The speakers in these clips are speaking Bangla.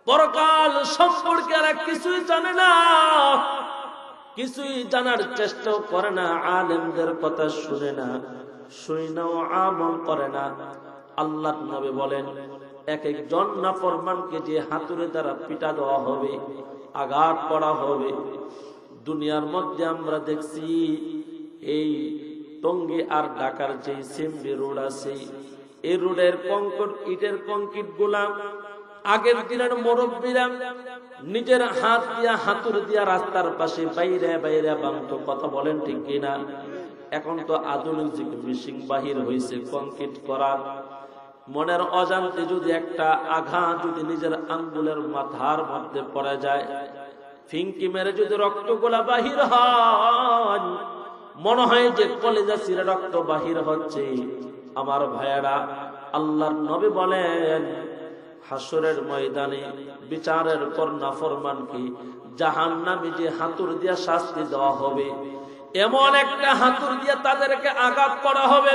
পরকাল সম্পর্কে এরা কিছুই জানে না, কিছুই জানার চেষ্টাও করে না, আলেমদের কথা শুনে না, শুনেও আমল করে না। আল্লাহর নবী বলেন, এক একজন নাফরমানকে যে হাতুড়ে দ্বারা পিটা দেওয়া হবে, আঘাত করা হবে। দুনিয়ার মধ্যে আমরা দেখছি এই টঙ্গী আর ঢাকার যে সিএমবি রোড আছে, এই রোডের কংক্রিট, ইটের কংক্রিট গুলা আগের দিনের মুরব্বীরা নিজের হাত দিয়া হাতুড় দিয়া রাস্তার পাশে বাইরে বাইরে ভাঙত। কথা বলেন ঠিক কিনা? এখন তো আধুনিক যুগ, মেশিন বাহির হয়েছে কংক্রিট করার। মনের অজান্তে যদি একটা আঘাত যদি নিজের আঙ্গুলের মাথার মধ্যে পড়ে যায়, ফিঙ্কি মেরে যদি রক্তগুলা বাহির হয়, মনে হয় যে কলেজা ছিঁড়ে রক্ত বাহির হচ্ছে। আমার ভাইয়েরা, আল্লাহর নবী বলেন, হাসরের ময়দানে বিচারের পর নাফরমানকে জাহান্নামে যে হাতুড় দিয়া শাস্তি দেওয়া হবে, এমন একটা হাতুড় দিয়া তাদেরকে আঘাত করা হবে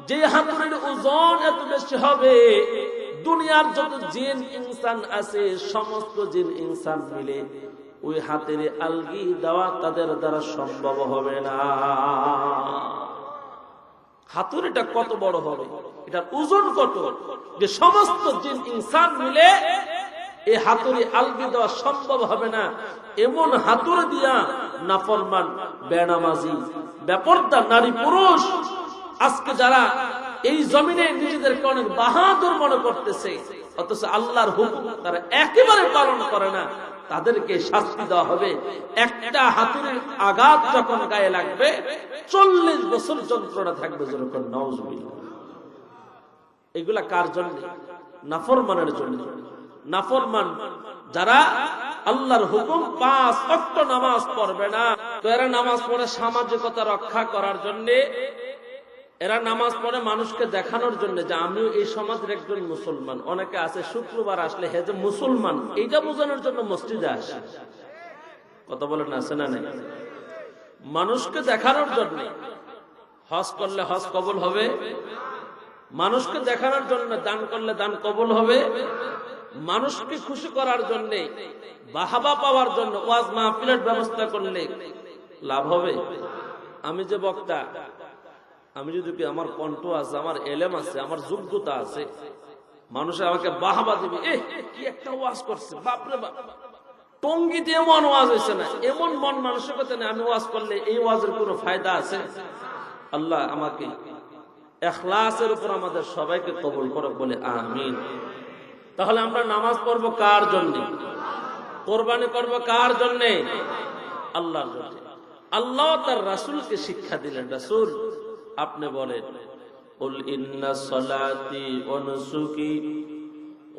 যে হাতুড়ির ওজন এত বেশি হবে, দুনিয়ার যত জিন ইনসান আছে সমস্ত জিন ইনসান মিলে ওই হাতের আলগি দেওয়া তাদের দ্বারা সম্ভব হবে না। হাতুড়িটা কত বড় হবে, এটার ওজন কত, যে সমস্ত জিন ইনসান মিলে এই হাতুড়ি আলগি দেওয়া সম্ভব হবে না। এমন হাতুড়ি দিয়া নাফরমান, বেনামাজি, বেপরদা নারী পুরুষ আজকে যারা এই জমিনে নিজেদেরকে অনেক বাহাদুর মনে করতেছে, অথচ আল্লাহর হুকুম তারা একেবারে পালন করে না, তাদেরকে শাস্তি দেওয়া হবে। একটা হাতুড়ির আঘাত যখন গায়ে লাগবে 40 বছর যন্ত্রণা থাকবে। যেরকম নাউজুবিল্লাহ। এগুলা কার জন্য? নাফরমানের জন্য। নাফরমান যারা আল্লাহর হুকুম 5 ওয়াক্ত নামাজ পড়বে না, তো এরা নামাজ পড়ে সামাজিকতা রক্ষা করার জন্য, এরা নামাজ পড়ে মানুষকে দেখানোর জন্য যে আমিও এই সমাজের একজন মুসলমান। অনেকে আছে শুক্রবার আসলে হে যে মুসলমান, এইটা বোঝানোর জন্য মসজিদে আসে। কথা বলেন আছে না নাই? মানুষকে দেখানোর জন্য। হজ করলে হজ কবুল হবে, মানুষকে দেখানোর জন্য। দান করলে দান কবুল হবে, মানুষকে খুশি করার জন্য, বাহাবা পাওয়ার জন্য ওয়াজ মাহফিলের ব্যবস্থা করলে লাভ হবে। আমি যে বক্তা, আমি যদি আমার কণ্ঠ আছে, আমার এলেম আছে, আমার যোগ্যতা আছে, মানুষ আমাকে বাহাবা দিবে, কি একটা ওয়াজ করছে, বাপরে বাপ, টঙ্গিতে এমন ওয়াজ হয়েছে না, এমন মন মানসিকতা নেই, আমি ওয়াজ করলে এই ওয়াজের কোনো ফায়দা আছে? আল্লাহ আমাকে ইখলাসের উপর আমাদের সবাইকে কবুল করুক বলে আমিন। তাহলে আমরা নামাজ পড়বো কার জন্য? কোরবানি করবো কার জন্য? আল্লাহর জন্য। আল্লাহ তার রাসূলকে শিক্ষা দিলেন। রাসূল আপনি বলেন, কুল ইন্না সলাতি ওয়া নুসুকি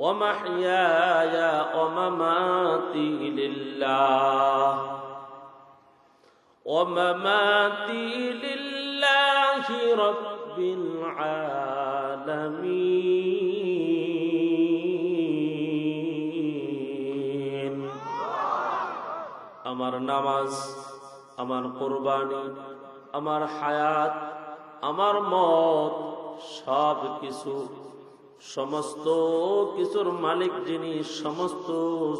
ওয়া মাহইয়ায়া ওয়া মামাতি লিল্লাহ ওয়া মামাতি লিল্লাহি রাব্বিল আলামিন। আমার নামাজ, আমার কোরবানি, আমার হায়াত, আমার মত, সব কিছু, সমস্ত কিছুর মালিক যিনি, সমস্ত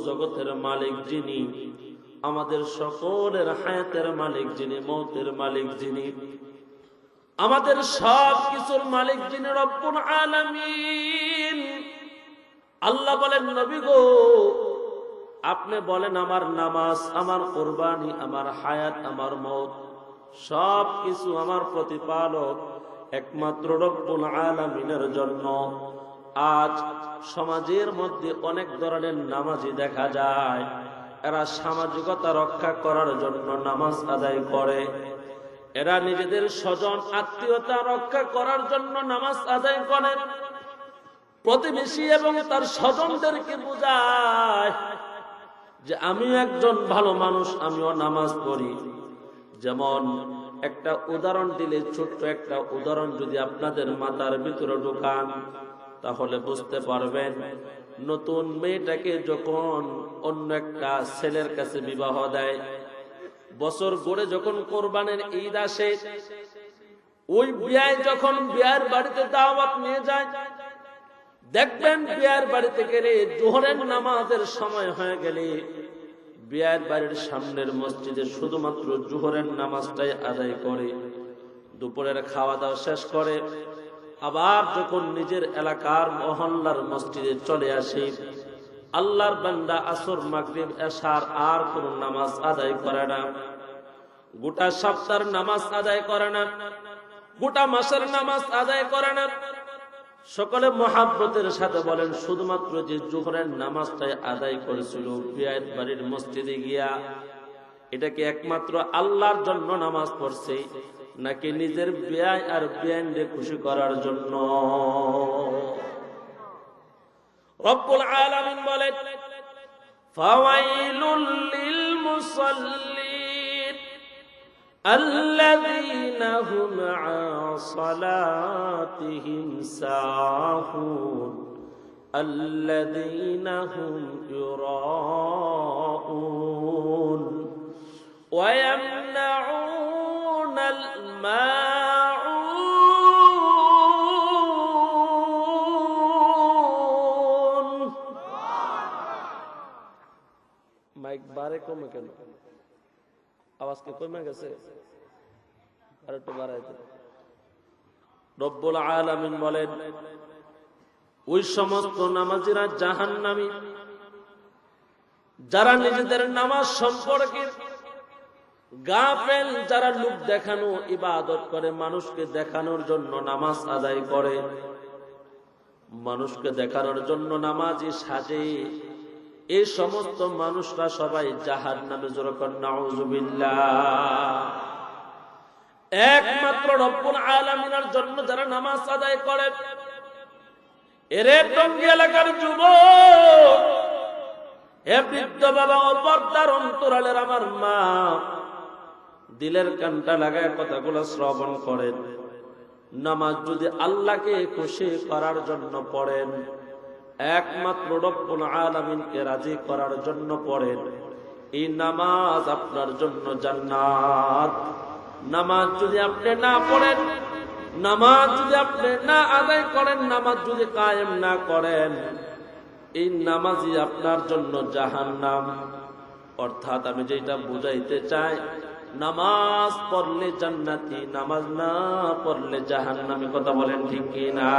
জগতের মালিক যিনি, আমাদের সকলের হায়াতের মালিক যিনি, মৌতের মালিক যিনি, আমাদের সব কিছুর মালিক যিনি, রব্বুল আলামিন। আল্লাহ বলেন, নবী গো আপনি বলেন, আমার নামাজ, আমার কোরবানি, আমার হায়াত, আমার মত, সব কিছু আমার প্রতিপালক একমাত্র রব্বুল আলামিনের জন্য। আজ সমাজের মধ্যে অনেক ধরনের নামাজি দেখা যায়, এরা সামাজিকতা রক্ষা করার জন্য নামাজ আদায় করে, এরা নিজেদের স্বজন আত্মীয়তা রক্ষা করার জন্য নামাজ আদায় করে, প্রতিবেশী এবং তার স্বজনদেরকে বোঝায় যে আমি একজন ভালো মানুষ, আমিও নামাজ পড়ি। যেমন একটা উদাহরণ দিলে, ছোট্ট একটা উদাহরণ যদি আপনাদের মাথার ভিতরে ঢোকান, তাহলে বুঝতে পারবেন। নতুন মেয়েটাকে যখন অন্য একটা ছেলের কাছে বিবাহ দেয়, বছর গড়ে যখন কোরবানির ঈদ আসে, ওই বিয়ায় যখন বিয়ার বাড়িতে দাওয়াত নিয়ে যায়, দেখবেন বিয়ের বাড়িতে গেলে জোহরের নামাজের সময় হয়ে গেলে বিয়ের বাড়ির সামনের মসজিদে শুধুমাত্র জোহরের নামাজটাই আদায় করে, দুপুরের খাওয়া দাওয়া শেষ করে আবার যখন নিজের এলাকার মহল্লার মসজিদে চলে আসে, আল্লাহর বান্দা আসর মাগরিব এশার আর কোন নামাজ আদায় করে না, গোটা সপ্তাহের নামাজ আদায় করে না, গোটা মাসের নামাজ আদায় করে না। সকলে মহাব্বতের সাথে বলেন, শুধুমাত্র যে জোহরের নামাজটাই আদায় করেছিল বিয়ের বাড়ির মসজিদে গিয়া, এটা কি একমাত্র আল্লাহর জন্য নামাজ পড়ছে নাকি নিজের বিয়ে আর বিয়ানকে খুশি করার জন্য? রব্বুল আলামিন বলেন, ফাওয়াইলুল লিল মুসাল্লিন আল্লাযীনা হুম আন সালাতিহিম সাহুন আল্লাযীনা হুম ইউরাউন ওয়া ইয়ামনাউনাল মাউন। মাইক বারে কমে কেন? আওয়াজ কি কমে গেছে? আর একটু বাড়াইতে। রব্বুল আলামিন বলেন, ওই সমস্ত নামাজিরা জাহান্নামী যারা নিজেদের নামাজ সম্পর্কে গাফেল, যারা লোক দেখানো ইবাদত করে, মানুষকে দেখানোর জন্য নামাজ আদায় করে, মানুষকে দেখানোর জন্য নামাজি সাজে, এই সমস্ত মানুষরা সবাই জাহান্নামে। যখন নাউযুবিল্লাহ। একমাত্র রব্বুল আলামিনের জন্য যারা নামাজ আদায় করে, এরে টঙ্গী এলাকার যুবক, হে বৃদ্ধ বাবা ও পর্দার অন্তরালের আমার মা, দিলের কানটা লাগায় কথাগুলো শ্রবণ করেন। নামাজ যদি আল্লাহকে খুশি করার জন্য পড়েন, একমাত্র রব্বুল আলামিনকে রাজি করার জন্য পড়েন, এই নামাজ আপনার জন্য জান্নাত। নামাজ যদি আপনি না পড়েন, নামাজ যদি আপনি না আদায় করেন, নামাজ যদি কায়েম না করেন, এই নামাজই আপনার জন্য জাহান্নাম। অর্থাৎ আমি যেটা বুঝাইতে চাই, নামাজ পড়লে জান্নাতি, নামাজ না পড়লে জাহান্নামী। কথা বলেন ঠিক কিনা?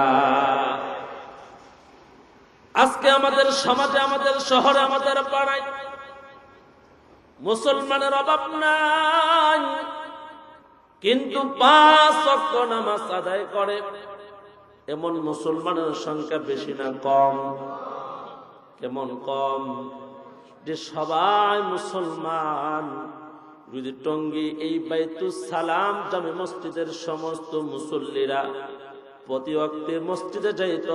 আজকে আমাদের সমাজে, আমাদের শহরে, আমাদের পাড়ায় মুসলমানের অভাব নাই, কিন্তু 5 ওয়াক্ত নামাজ আদায় করে এমন মুসলমানের সংখ্যা বেশি না কম? কেমন কম? যে সবাই মুসলমান যদি টঙ্গী এই বাইতুস সালাম জামে মসজিদের সমস্ত মুসল্লিরা প্রতি ওয়াক্তে মসজিদে যাইত,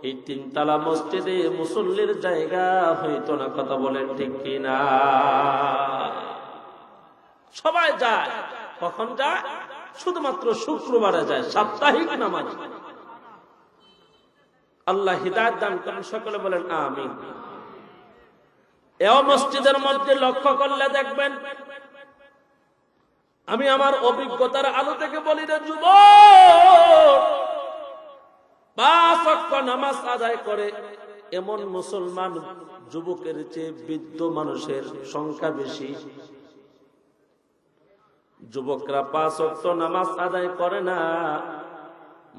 এই 3 তলা মসজিদে মুসল্লির জায়গা হইতো না। কথা বলেন ঠিক কিনা? সবাই যায়। কখন যায়? শুধুমাত্র শুক্রবারে যায়, সাপ্তাহিক নামাজ। আল্লাহ হিদায়াত দান করেন, সকলে বলেন আমিন। এই মসজিদের মধ্যে লক্ষ্য করলে দেখবেন, আমি আমার অভিজ্ঞতার আলো থেকে বলি রে যুবক, 5 ওয়াক্ত নামাজ আদায় করে এমন মুসলমান যুবকের চেয়ে বৃদ্ধ মানুষের সংখ্যা বেশি। যুবকরা 5 ওয়াক্ত নামাজ আদায় করে না,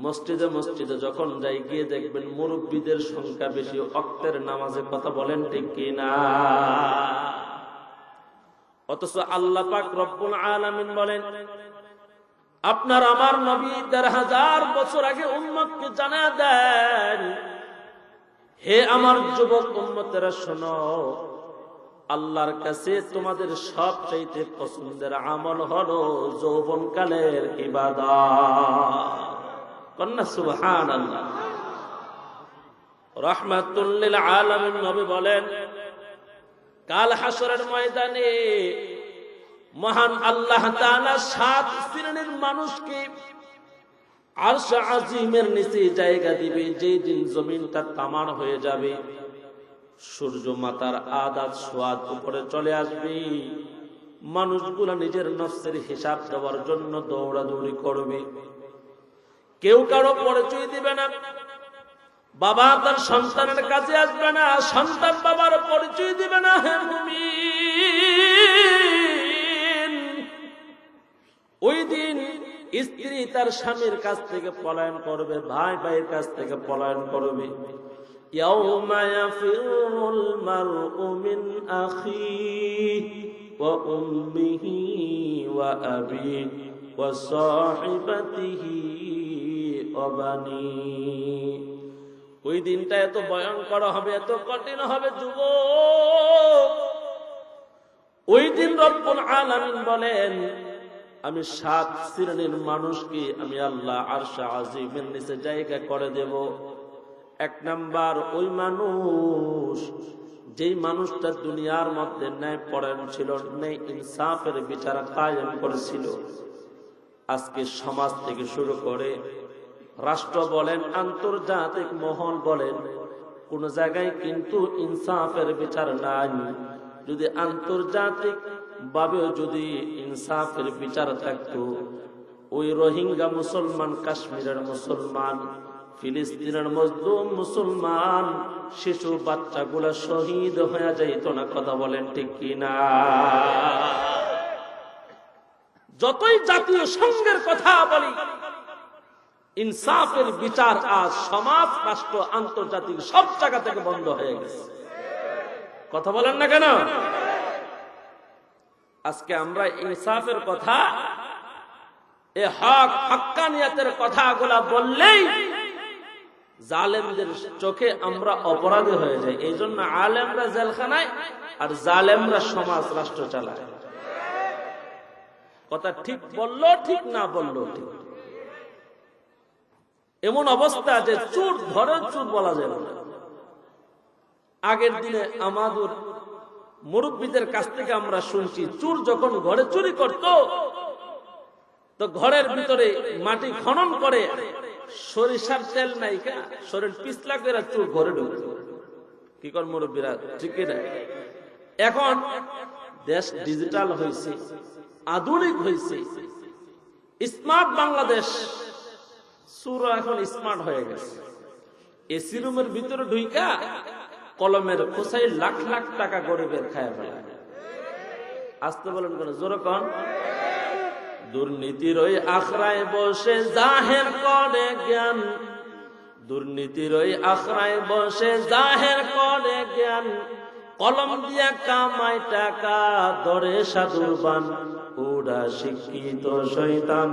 মসজিদে মসজিদে যখন যাই গিয়ে দেখবেন মুরব্বীদের সংখ্যা বেশি ওয়াক্তের নামাজে। কথা বলেন ঠিক কিনা? অথচ আল্লাহ পাক রব্বুল আলামিন বলেন, আপনার আমার নবী 1000 বছর আগে উম্মতকে জানায়া দেন, হে আমার যুবক উম্মতেরা শোনো, আল্লাহর কাছে তোমাদের সবচাইতে পছন্দের আমল হলো যৌবনকালের ইবাদত। কন্যা সুবহানাল্লাহ। রাহমাতুল লিল আলামিন নবী বলেন, কাল হাসরের ময়দানে মহান আল্লাহ তাআলা 7 শ্রেণীর মানুষকে আরশ আজিমের নিচে জায়গা দিবে। যেই দিন জমিনটা তামার হয়ে যাবে, সূর্য মাথার আদাত সোয়াদ উপরে চলে আসবে, মানুষগুলো নিজের নফসের হিসাব দেওয়ার জন্য দৌড়াদৌড়ি করবে, কেউ কারো পরিচয় দিবে না। বাবা তার সন্তানের কাছে আসবে না, সন্তান বাবার পরিচয় দিবে না। হে মুমিন, ওই দিন স্ত্রী তার স্বামীর কাছ থেকে পলায়ন করবে, ভাই ভাইয়ের কাছ থেকে পলায়ন করবে। ইয়াউমা ইয়াফিরুল মারউ মিন আখিহি ওয়া উম্মিহি ওয়া আবিহি ওয়া সাহিবাতিহি ওয়া বানিহি। ওই দিনটা এত ভয়ঙ্কর হবে, এত কঠিন হবে যুবক। ওই দিন রব্বুল আলামিন বলেন, আমি 7 শ্রেণীর মানুষকে আমি আল্লাহ আরশে আজিমের নিচে জায়গা করে দেব। 1 নাম্বার, ওই মানুষ যেই মানুষটা দুনিয়ার মধ্যে ন্যায় পরায়ণ ছিল, ন্যায় ইনসাফের বিচার কায়েম করেছিল। আজকে সমাজ থেকে শুরু করে রাষ্ট্র বলেন, আন্তর্জাতিক মহল বলেন, কোন জায়গায় কিন্তু ইনসাফের বিচার নাই। যদি আন্তর্জাতিক ভাবেও যদি ইনসাফের বিচার থাকতো, ওই রোহিঙ্গা মুসলমান, কাশ্মীরের মুসলমান, ফিলিস্তিনের মজলুম মুসলমান, শিশু বাচ্চাগুলা শহীদ হয়ে যাইত না। কথা বলেন ঠিক কিনা? যতই জাতীয় সংঘের কথা বলি, ইনসাফের বিচার আজ সমাজ, রাষ্ট্র, আন্তর্জাতিক সব জায়গা থেকে বন্ধ হয়ে গেছে। কথা বলেন না কেন? আজকে আমরা ইনসাফের কথা, এ হক হাক্কানিয়াতের কথাগুলা বললেই জালেমদের চোখে আমরা অপরাধী হয়ে যাই। এই জন্য আলেমরা জেলখানায় আর জালেমরা সমাজ, রাষ্ট্র চালায়। কথা ঠিক বললো ঠিক, না বললো ঠিক। এমন অবস্থা যে চোর ধরে চোর বলা যায় না। আগের দিনে আমাদের মুরব্বীদের কাছ থেকে আমরা শুনছি, চোর যখন ঘরে চুরি করত, তো ঘরের ভিতরে মাটি খনন করে সরিষার তেল নাইকা শরীর পিছলা করে চোর ঘরে ঢুকত। কি কর মুরব্বীরা, ঠিক না? এখন দেশ ডিজিটাল হয়েছে, আধুনিক হয়েছে, স্মার্ট বাংলাদেশ। চোর এখন স্মার্ট হয়ে গেছে। এসি রুমের ভিতরে ঢুইকা কলমের খোসাই লাখ লাখ টাকা গরিবের খায় ফেলা। আসতে বলেন কোন জোরে কন। দুর্নীতির ওই আখড়ায় বসে জাহের করে জ্ঞান, দুর্নীতির ওই আখড়ায় বসে জাহের করে জ্ঞান, কলম দিয়া কামায় টাকা ধরে সাধুর বান। ওরা শিক্ষিত শয়তান,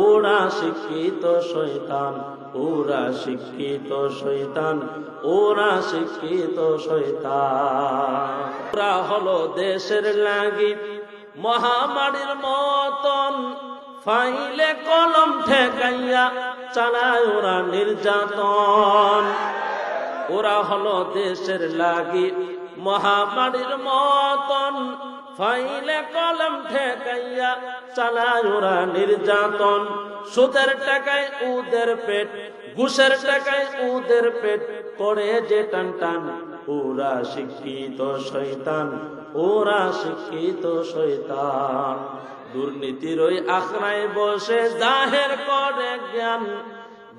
ওরা শিক্ষিত শয়তান, ওরা শিক্ষিত শয়তান, ওরা শিক্ষিত শয়তান। ওরা হলো দেশের লাগি মহামারীর মতন, ফাইলে কলম ঠেকাইয়া চালায় ওরা নির্যাতন। ওরা হলো দেশের লাগি মহামারীর মতন, ফাইলে কলম ঠেকাইয়া চালায় ওরা নির্যাতন। সুদের টাকায় উদের পেট, ঘুষের টাকায় উদের পেট, করে যে টান টান। ওরা শিক্ষিত শয়তান, ওরা শিক্ষিত শয়তান। দুর্নীতির ওই আখড়ায় বসে জাহের করে জ্ঞান,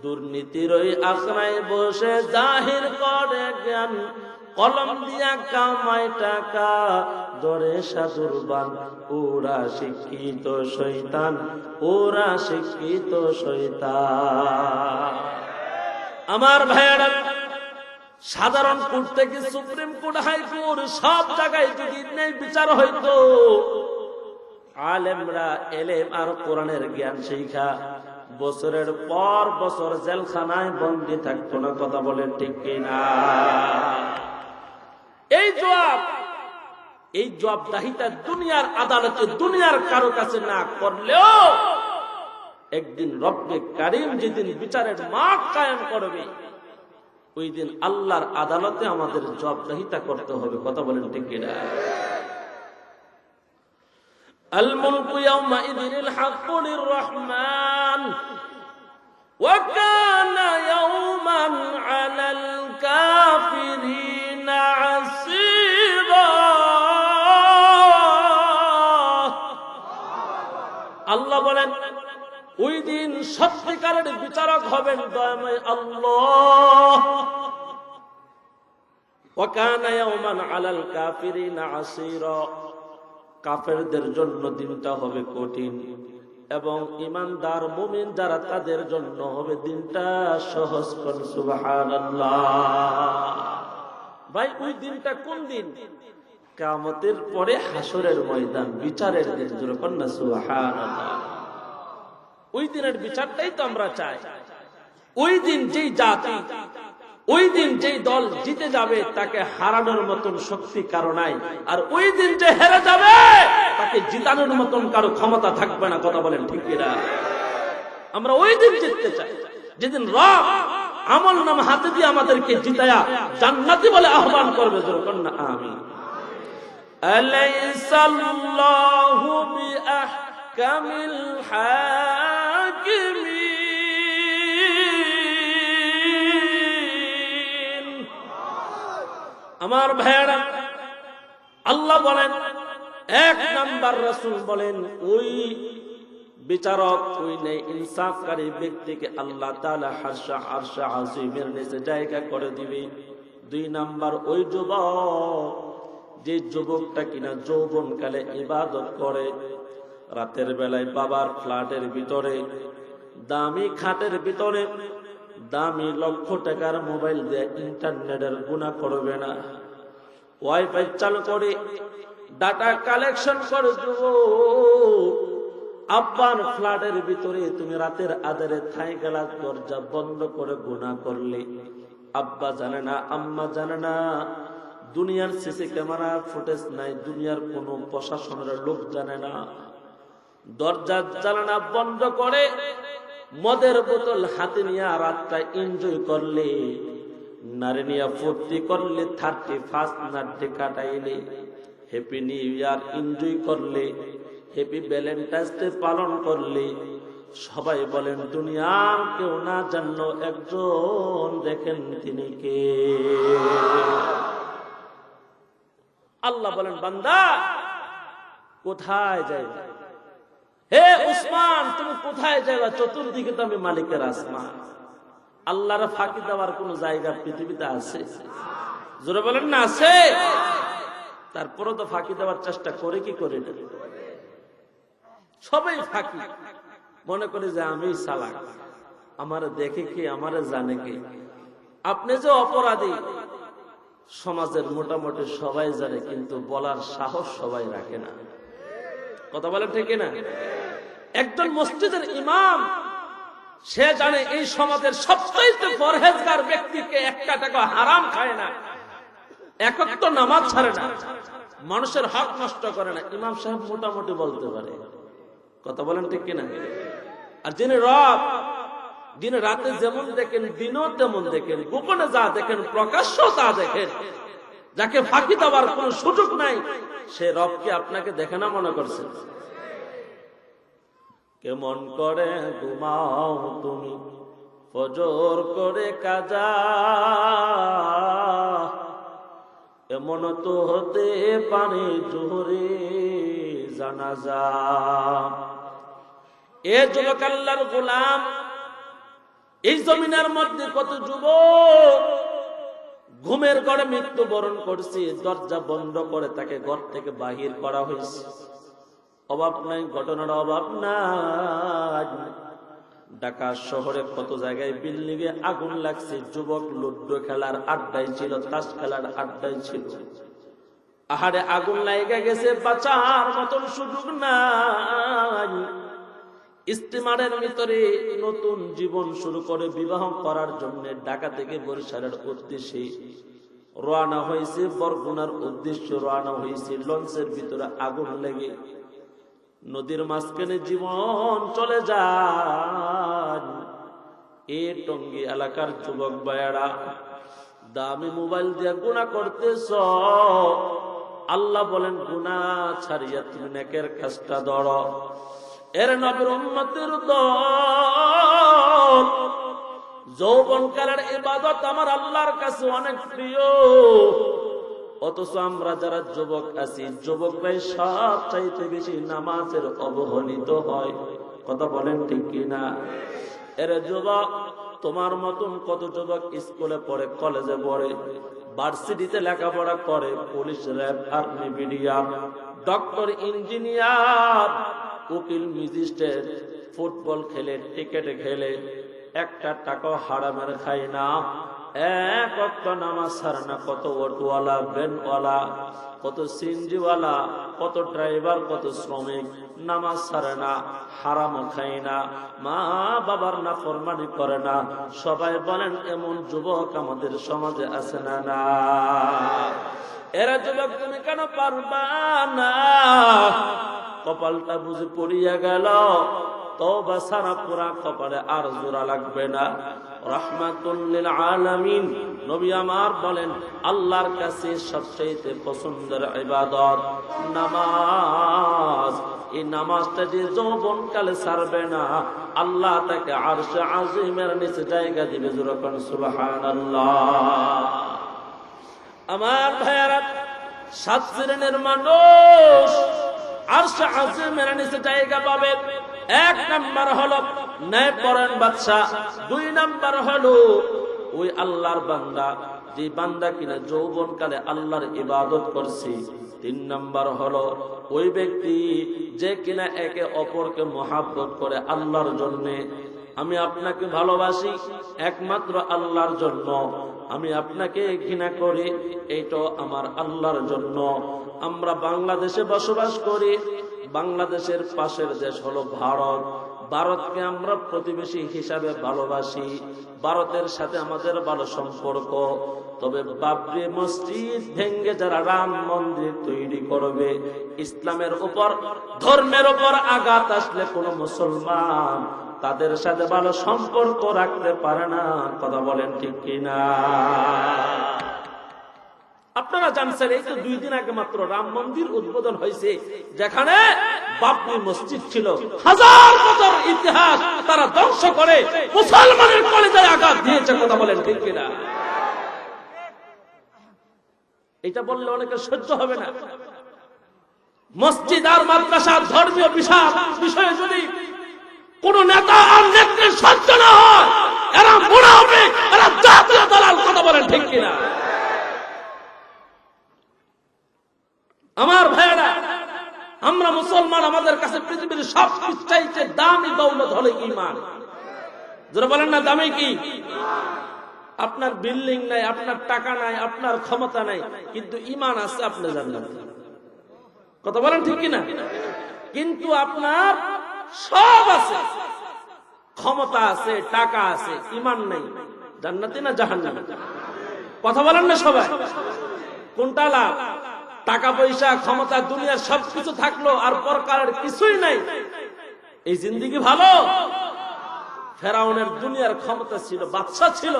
দুর্নীতির ওই আখড়ায় বসে জাহির করে জ্ঞান, কলম দিয়া কামায় টাকা ধরে সাধুর বান। ওরা শিক্ষিত শয়তান, ওরা শিক্ষিত শয়তান। আমার ভাইয়েরা, সাধারণ কোর্ট থেকে সুপ্রিম কোর্ট, হাইকোর্ট, সব জায়গায় যদি ন্যায় বিচার হইতো, আলেমরা এলেম আর কোরআনের জ্ঞান শিক্ষা বছরের পর বছর জেলখানায় বন্দী থাকতো না। কথা বলেন ঠিক কিনা? এই জবাবদাহিতা দুনিয়ার আদালতে, দুনিয়ার কারো কাছে না করলেও একদিন রব্বে কারীম যেদিন বিচারের মাঠ কায়েম করবে, ওই দিন আল্লাহর আদালতে আমাদের জবাবদাহিতা করতে হবে। কথা বলেন ঠিক কিনা? আল মুলকু ইয়াওমাইযিনিল হাক্কু লির-রাহমান ওয়া কানা ইয়াওমান আলাল কাফিরিনা আসীরা। আল্লাহ বলেন, ওই দিন সত্যিকারের বিচারক হবেন দয়াময় আল্লাহ। ওয়া কানা ইয়াওমান আলাল কাফিরিনা আসীরা, কাফেরদের জন্য দিনটা হবে কঠিন এবং ঈমানদার মুমিন যারা তাদের জন্য হবে দিনটা সহজ। কোন সুবহানাল্লাহ। ভাই ওই দিনটা কোন দিন? কিয়ামতের পরে হাসরের ময়দান, বিচারের দিন। জোরে কোন না সুবহানাল্লাহ। ওই দিনের বিচারটাই তো আমরা চাই। ওই দিন যেই জাতি, ওই দিন যেই দল জিতে যাবে তাকে হারানোর মতন শক্তি কারো নাই, আর ওই দিন যে হেরে যাবে তাকে জিতানোর মতন কারো ক্ষমতা থাকবে না। কথা বলেন ঠিক কিনা? আমরা ওই দিন জিততে চাই যেদিন রব আমল নাম হাতে দিয়ে আমাদেরকে জিতায়া জান্নাতি বলে আহ্বান করবে। জোরে কোন না আমিন। আলাইসাল্লাহু বিআহকামিল হাকিমিন। আমার ভাইরা, আল্লাহ বলেন, এক নাম্বার রাসূল বলেন, ওই বিচারক, ওই ন্যায় ইনসাফকারী ব্যক্তিকে আল্লাহ তাআলা আরশ আজিমের নিচে জায়গা করে দিবে। দুই নাম্বার, ওই যুবক, যে যুবকটা কিনা যৌবনকালে ইবাদত করে, রাতের বেলায় বাবার ফ্ল্যাটের ভিতরে, দামি খাটের ভিতরে দামি লক্ষ টাকার মোবাইল দিয়ে ইন্টারনেটের গুনাহ করবে না, ওয়াইফাই চালু করে ডাটা কালেকশন করে। আব্বার ফ্ল্যাটের ভিতরে তুমি রাতের আধারে থাই গেলা, দরজা বন্ধ করে গুনাহ করলে, আব্বা জানে না, আম্মা জানে না, দুনিয়ার সিসি ক্যামেরা ফুটেজ নাই, দুনিয়ার কোন প্রশাসনের লোক জানে না, দরজা জানালা বন্ধ করে মদের বোতল হাতে নিয়ে রাতটা এনজয় করলে, নারী নিয়ে ফুর্তি করলে, 31 নাইট কাটাইলে, হ্যাপি নিউ ইয়ার এনজয় করলে, হ্যাপি ভ্যালেন্টাইন্স ডে পালন করলে, সবাই বলেন দুনিয়ার কেউ না জানলো একজন দেখেন তিনি কে? আল্লাহ বলেন, বান্দা কোথায় যাইবা? হে উসমান, তুমি কোথায় যাইবা? চতুর্দিকে তো আমি মালিকের আসমান। আল্লাহর ফাঁকি দেওয়ার কোন জায়গা পৃথিবীতে আছে? জোরে বলেন না আছে? তারপরে তো ফাঁকি দেওয়ার চেষ্টা করে কি করে না? সবাই ফাঁকি, মনে করে যে আমি চালাক, আমারে দেখে কি, আমারে জানে কি। আপনি যে অপরাধী সমাজের মোটামুটি সবাই জানে, কিন্তু বলার সাহস সবাই রাখে না। কথা বলেন ঠিক না? একজন মসজিদের ইমাম, সে জানে এই সমাজের সবচেয়ে পরহেজগার ব্যক্তিকে একটা টাকা হারাম খায় না, একক তো নামাজ ছাড়ে না, মানুষের হক নষ্ট করে না, ইমাম সাহেব মোটামুটি বলতে পারে। কথা বলেন ঠিক কিনা? আর যিনি রব, দিনে রাতে যেমন দেখেন, দিনও তেমন দেখেন, গোপনে যা দেখেন, প্রকাশ্য তা দেখেন, যাকে ফাঁকি দেওয়ার কোন সুযোগ নাই, সে রবকে আপনাকে দেখে না মনে করছেন? কেমন করে ঘুমাও তুমি ফজর করে কাজা, এমন তো হতে পারে জোহরে জানাজা। এ যুবক আল্লাহর গোলাম, এই জমিনের মধ্যে কত যুবক ঘুমের ঘরে মৃত্যুবরণ করছে, দরজা বন্ধ করে তাকে ঘর থেকে বাহির করা হয়েছে। অভাব নাই, ঘটনার অভাব নাই। ঢাকা শহরে কত জায়গায় বিল্ডিং এ আগুন লাগছে, যুবক লুডো খেলার আড্ডায় ছিল, তাস খেলার আড্ডায় ছিল। আহারে আগুন লাগা গেছে, বাঁচার মতন সুযোগ নাই। স্টিমারের ভিতরে নতুন জীবন শুরু করে বিবাহ করার জন্য ঢাকা থেকে বরিশালের উদ্দেশ্যে রওনা হয়েছে, বরগুনার উদ্দেশ্যে রওনা হয়েছে। লঞ্চের ভিতরে আগুন লেগে নদীর মাঝখানে জীবন চলে যায়। এ টঙ্গী এলাকার যুবক ভাইয়েরা, দামি মোবাইল দিয়ে গুনাহ করতেছ, আল্লাহ বলেন গুনাহ ছাড়িয়া তুমি নেকের কাজটা ধরো। এর নবীর উম্মতের দল, যৌবনকালের ইবাদত আমার আল্লাহর কাছে অনেক প্রিয়, অথচ আমরা যারা যুবক আছি, যুবকরাই সব চাইতে বেশি নামাজের অবহেলিত হয়। কথা বলেন ঠিক কিনা? এর যুবক, তোমার মতন কত যুবক স্কুলে পড়ে, কলেজে পড়ে, ভার্সিটিতে লেখাপড়া করে, police, RAB, army, BDR, doctor, engineer, উকিল, ম্যাজিস্ট্রেট, ফুটবল খেলে, ক্রিকেট খেলে, একটা টাকাও হারামের খায় না, এক ওয়াক্ত নামাজ ছাড়ে না। কত অটোওয়ালা, ভ্যানওয়ালা, কত সিএনজিওয়ালা, কত ড্রাইভার, কত শ্রমিক নামাজ ছাড়ে না, হারামও খায় না, মা বাবার নাফরমানি করে না। সবাই বলেন এমন যুবক আমাদের সমাজে আছে না? না। এরা যুবক তুমি কেন পারবা না? কপালটা বুঝে পড়িয়া গেল, তওবা ছাড়া পুরা কপালে আর জোড়া লাগবে না। রাহমাতুল লিল আলামিন নবী আমার বলেন, আল্লাহর কাছে সবচেয়ে পছন্দের ইবাদত নামাজ। এই নামাজটা যে যৌবনকালে ছাড়বে না, আল্লাহ তাকে আরশে আজিমের নিচে জায়গা দিবে। যখন সুবহানাল্লাহ। আমার ভাইয়ারা, 7 শ্রেণীর মানুষ আরশে আজিমের নিচে জায়গা পাবে। 1 নাম্বার হলো ন্যায়পরায়ণ বাদশা, 2 নাম্বার হলো ওই আল্লাহর বান্দা, যে বান্দা কিনা যৌবনকালে আল্লাহর ইবাদত করছে। 3 নাম্বার হলো ওই ব্যক্তি যে কিনা একে অপরকে মহাব্বত করে আল্লাহর জন্য। আমি আপনাকে ভালোবাসি একমাত্র আল্লাহর জন্য, আমি আপনাকে ঘৃণা করি এইটা আমার আল্লাহর জন্য। আমরা বাংলাদেশে বসবাস করি, বাংলাদেশের পাশের দেশ হলো ভারত। ভারতকে আমরা প্রতিবেশী হিসাবে ভালোবাসি, ভারতের সাথে আমাদের ভালো সম্পর্ক। তবে বাবরি মসজিদ ভেঙ্গে যারা রাম মন্দির তৈরি করবে, ইসলামের উপর, ধর্মের উপর আঘাত আসলে কোন মুসলমান তাদের সাথে ভালো সম্পর্ক রাখতে পারে না। কথা বলেন ঠিক কিনা? আপনারা জানছেন এই তো 2 দিন আগে মাত্র রাম মন্দির উদ্বোধন হয়েছে, যেখানে বাবরি মসজিদ ছিল। 1000 বছর ইতিহাস তারা ধ্বংস করে মুসলমানের কলিজায় আঘাত দিয়েছে। কথা বলেন ঠিক কিনা? এটা বললে অনেকে সহ্য হবে না। মসজিদ আর মাদ্রাসা ধর্মীয় বিষয়ে যদি কোন নেতা আর নেত্রীর সহ্য না হয়, এরা মুনাফিক, এরা জাতীয় দালাল। কথা বলেন ঠিক কিনা? আমার ভাইয়েরা, আমরা মুসলমান, আমাদের কাছে পৃথিবীর সবকিছু চাইতে দামি দৌলত হলো ঈমান। যারা বলেন না দামি কি? আপনার বিল্ডিং নাই, আপনার টাকা নাই, আপনার ক্ষমতা নাই, কিন্তু ঈমান আছে, আপনি জানেন। কথা বলেন ঠিক কিনা? কিন্তু আপনার সব আছে, ক্ষমতা আছে, টাকা আছে, ঈমান নেই, জান্নাতি না জাহান্নামী? কথা বলেন না সবাই? কোনটা লাভ? টাকা পয়সা, ক্ষমতা, দুনিয়ার সবকিছু থাকলো আর পরকালের কিছুই নাই, এই জিন্দেগি ভালো? ফেরাউনের দুনিয়ার ক্ষমতা ছিল, বাদশা ছিল,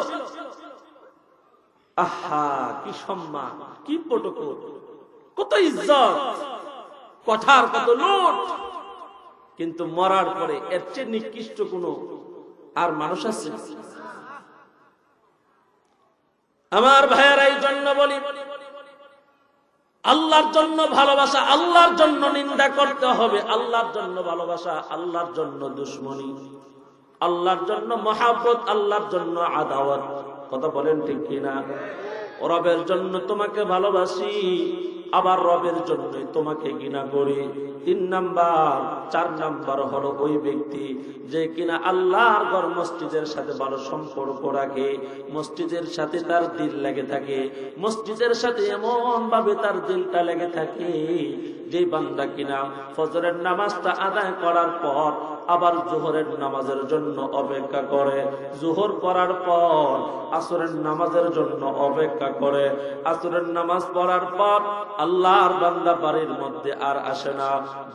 আহা কি সম্মান, কি প্রটোকল, কত ইজ্জত, কথার কত লুট। কিন্তু মরার পরে এর চেয়ে নিকৃষ্ট কোন আর মানুষ আছে? আমার ভাইয়েরা, এই জন্য বলি, আল্লাহর জন্য ভালোবাসা, আল্লাহর জন্য নিন্দা করতে হবে, আল্লাহর জন্য ভালোবাসা, আল্লাহর জন্য দুশ্মনী, আল্লাহর জন্য মহাব্বত, আল্লাহর জন্য আদাওয়াত। কথা বলেন ঠিক কিনা? রবের জন্য তোমাকে ভালোবাসি, আবার রবের জন্যই তোমাকে ঘৃণা করি। 3 নাম্বার, 4 নাম্বার হলো ওই ব্যক্তি যে কিনা আল্লাহর ঘর মসজিদের সাথে ভালো সম্পর্ক রাখে, মসজিদের সাথে তার দিল লেগে থাকে, মসজিদের সাথে এমন ভাবে তার দিলটা লেগে থাকে যে বান্দা কিনা ফজরের নামাজটা আদায় করার পর আবার জোহরের নামাজের জন্য অপেক্ষা করে, জোহর পড়ার পর আসরের নামাজের জন্য অপেক্ষা করে, আসরের নামাজ পড়ার পর আল্লাহর বান্দা বাড়ির মধ্যে আর আসে না,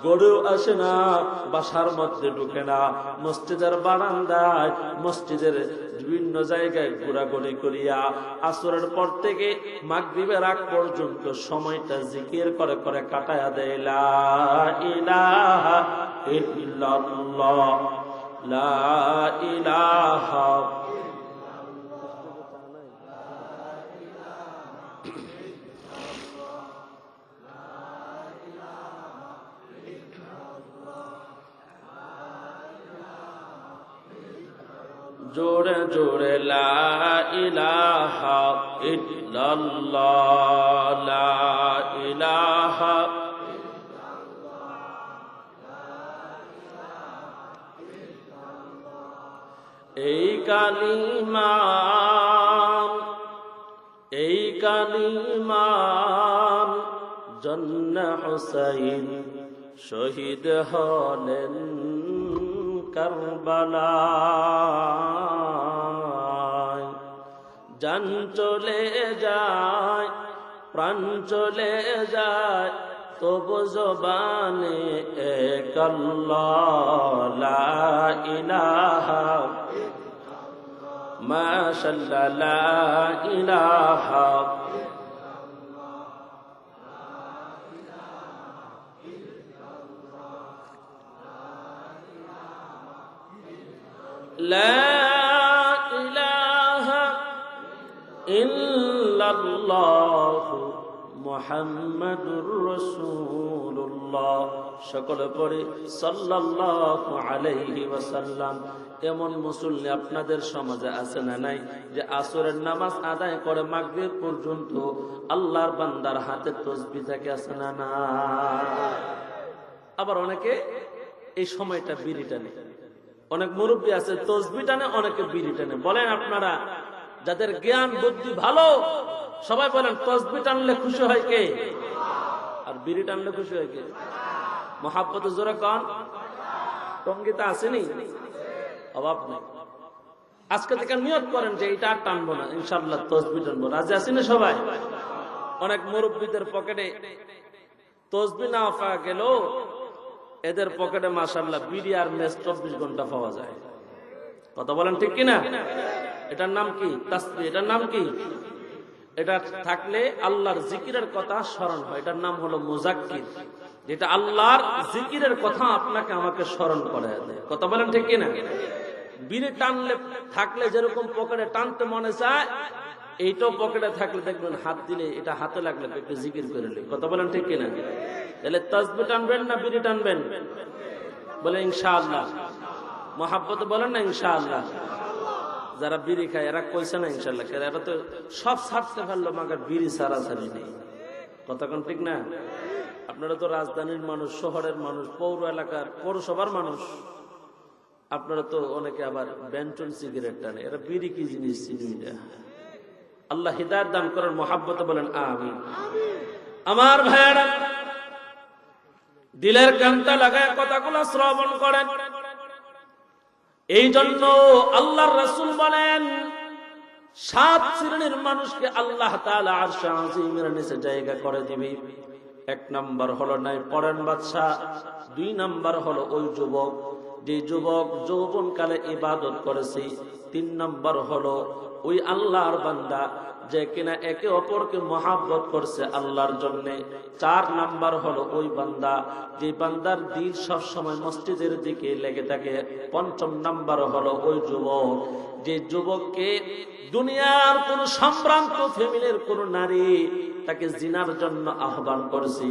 গড়েও আসে না, বাসার মধ্যে ঢুকে না, মসজিদের বারান্দায়, মসজিদের বিভিন্ন জায়গায় ঘোরাঘুরি করিয়া আসরের পর থেকে মাগরিবের আগ পর্যন্ত সময়টা জিকির করে করে কাটায়া দেয়। লা ইলাহা ইল্লাল্লাহ, লা ইলাহা জোরে জোরে লা ইলাহা ইল্লাল্লাহ, লা ইলাহা। এই কালিমার জন্য হুসাইন শহীদ হলেন কারবালায়। জান চলে যায়, প্রাণ চলে যায়, তবু জবানে এক আল্লাহ, লা ইলাহা মাশাআল্লাহ, লা ইলাহা। লা ইলাহা ইল্লাল্লাহ মুহাম্মাদুর রাসূলুল্লাহ। সকলে পড়ে সাল্লাল্লাহু আলাইহি ওয়াসাল্লাম। এমন মুসল্লি আপনাদের সমাজে আছে না নাই যে আসরের নামাজ আদায় করে মাগরিব পর্যন্ত আল্লাহর বান্দার হাতে তাসবিহ থাকে, আছে না না? আবার অনেকে এই সময়টা বিড়ি টানে, অনেক মুরব্বী আছে তাসবিহ টানে, অনেকে বিড়ি টানে। বলেন আপনারা যাদের জ্ঞান বুদ্ধি ভালো সবাই বলেন তাসবিহ টানলে খুশি হয় কে, আর বিড়ি টানলে খুশি হয় কে? মহাব্বতে জোরে কন, টঙ্গিতে আসেনি, অভাব নেই। আজকে থেকে নিয়ত করেন যে এটা আর টানবো না, ইনশাআল্লাহ তাসবিহ টানবো। রাজি আছেন সবাই? অনেক মুরব্বীদের পকেটে তাসবিহ না পাওয়া গেল, এদের পকেটে মাশাআল্লাহ বিড়ি আর মেস 24 ঘন্টা পাওয়া যায়। কথা বলেন ঠিক কিনা? এটার নাম কি? তাসবিহ। এটার নাম কি? এটা থাকলে আল্লাহর জিকিরের কথা স্মরণ হয়, এটার নাম হলো মুজাক্কির, যেটা আল্লাহর জিকিরের কথা আপনাকে আমাকে স্মরণ করে দেয়। কথা বলেন ঠিক কিনা? বিড়ি টানলে থাকলে যেরকম পকেটে টানতে মনে চায়, এইটাও পকেটে থাকলে দেখবেন হাত দিলে এটা হাতে লাগলে একটু জিকির করে নেই। কথা বলেন ঠিক কিনা? তাহলে তাসবিহ টানবেন না বিড়ি টানবেন? বলে ইনশাআল্লাহ। মহাব্বতে বলেন না ইনশাআল্লাহ। যারা বিড়ি খায় এরা কইছে না ইনশাআল্লাহ, এরা তো সব ছাড়তে পারলো, মাগার বিড়ি ছাড়াছাড়ি নেই। কথা কোন ঠিক না? আপনারা তো রাজধানীর মানুষ, শহরের মানুষ, পৌর এলাকার পৌরসভার মানুষ, আপনারা তো অনেকে আবার বেন্টন সিগারেট টানে, এরা বিড়ি কি জিনিস চিনি না। আল্লাহ হিদায়াত দান করেন, মহাব্বতে বলেন আমিন। আমার ভাইয়েরা দিলের কান্তা লাগায় কথাগুলো শ্রবণ করেন। এই জন্য আল্লাহর রাসূল বলেন 7 শ্রেণীর মানুষকে আল্লাহ তাআলা আরশে আজিমের নিচে জায়গা করে দিবে। 1 নাম্বার হলো নাই পরাণ বাদশা, 2 নাম্বার হলো ওই যুবক যে যুবক যৌবনকালে ইবাদত করেছে, 3 নাম্বার হলো ওই আল্লাহর বান্দা যে কিনা একে অপরকে মহাব্বত করছে আল্লাহর জন্য, 4 নাম্বার হলো ওই বান্দা যে বান্দার দিল সব সময় মসজিদের দিকে লেগে থাকে, 5ম নাম্বার হলো ওই যুবক যে যুবককে দুনিয়ার কোন সম্ভ্রান্ত ফ্যামিলির কোন নারী তাকে জিনার জন্য আহ্বান করেছে,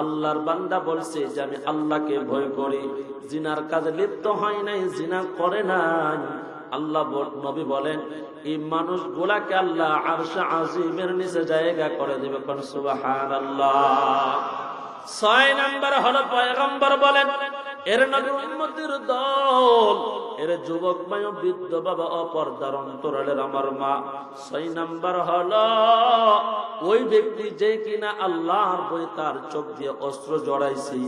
আল্লাহর বান্দা বলছে যে আমি আল্লাহকে ভয় করি, জিনার কাজে লিপ্ত হয় নাই, জিনা করে নাই, আল্লাহ নবী বলেন এই মানুষগুলাকে আল্লাহ আরশে আজিমের নিচে জায়গা করে দিবে। কোন সুবহানাল্লাহ। 6 নাম্বার হলো পয়গম্বর বলেন এর নবীর উম্মতের দল, এর যুবক মায় বৃদ্ধ বাবা অপরদার অন্তরালের আমার মা। 6 নাম্বার হলো ওই ব্যক্তি যে কিনা আল্লাহর ভয়ে তার চোখ দিয়ে অস্ত্র জড়াইছে,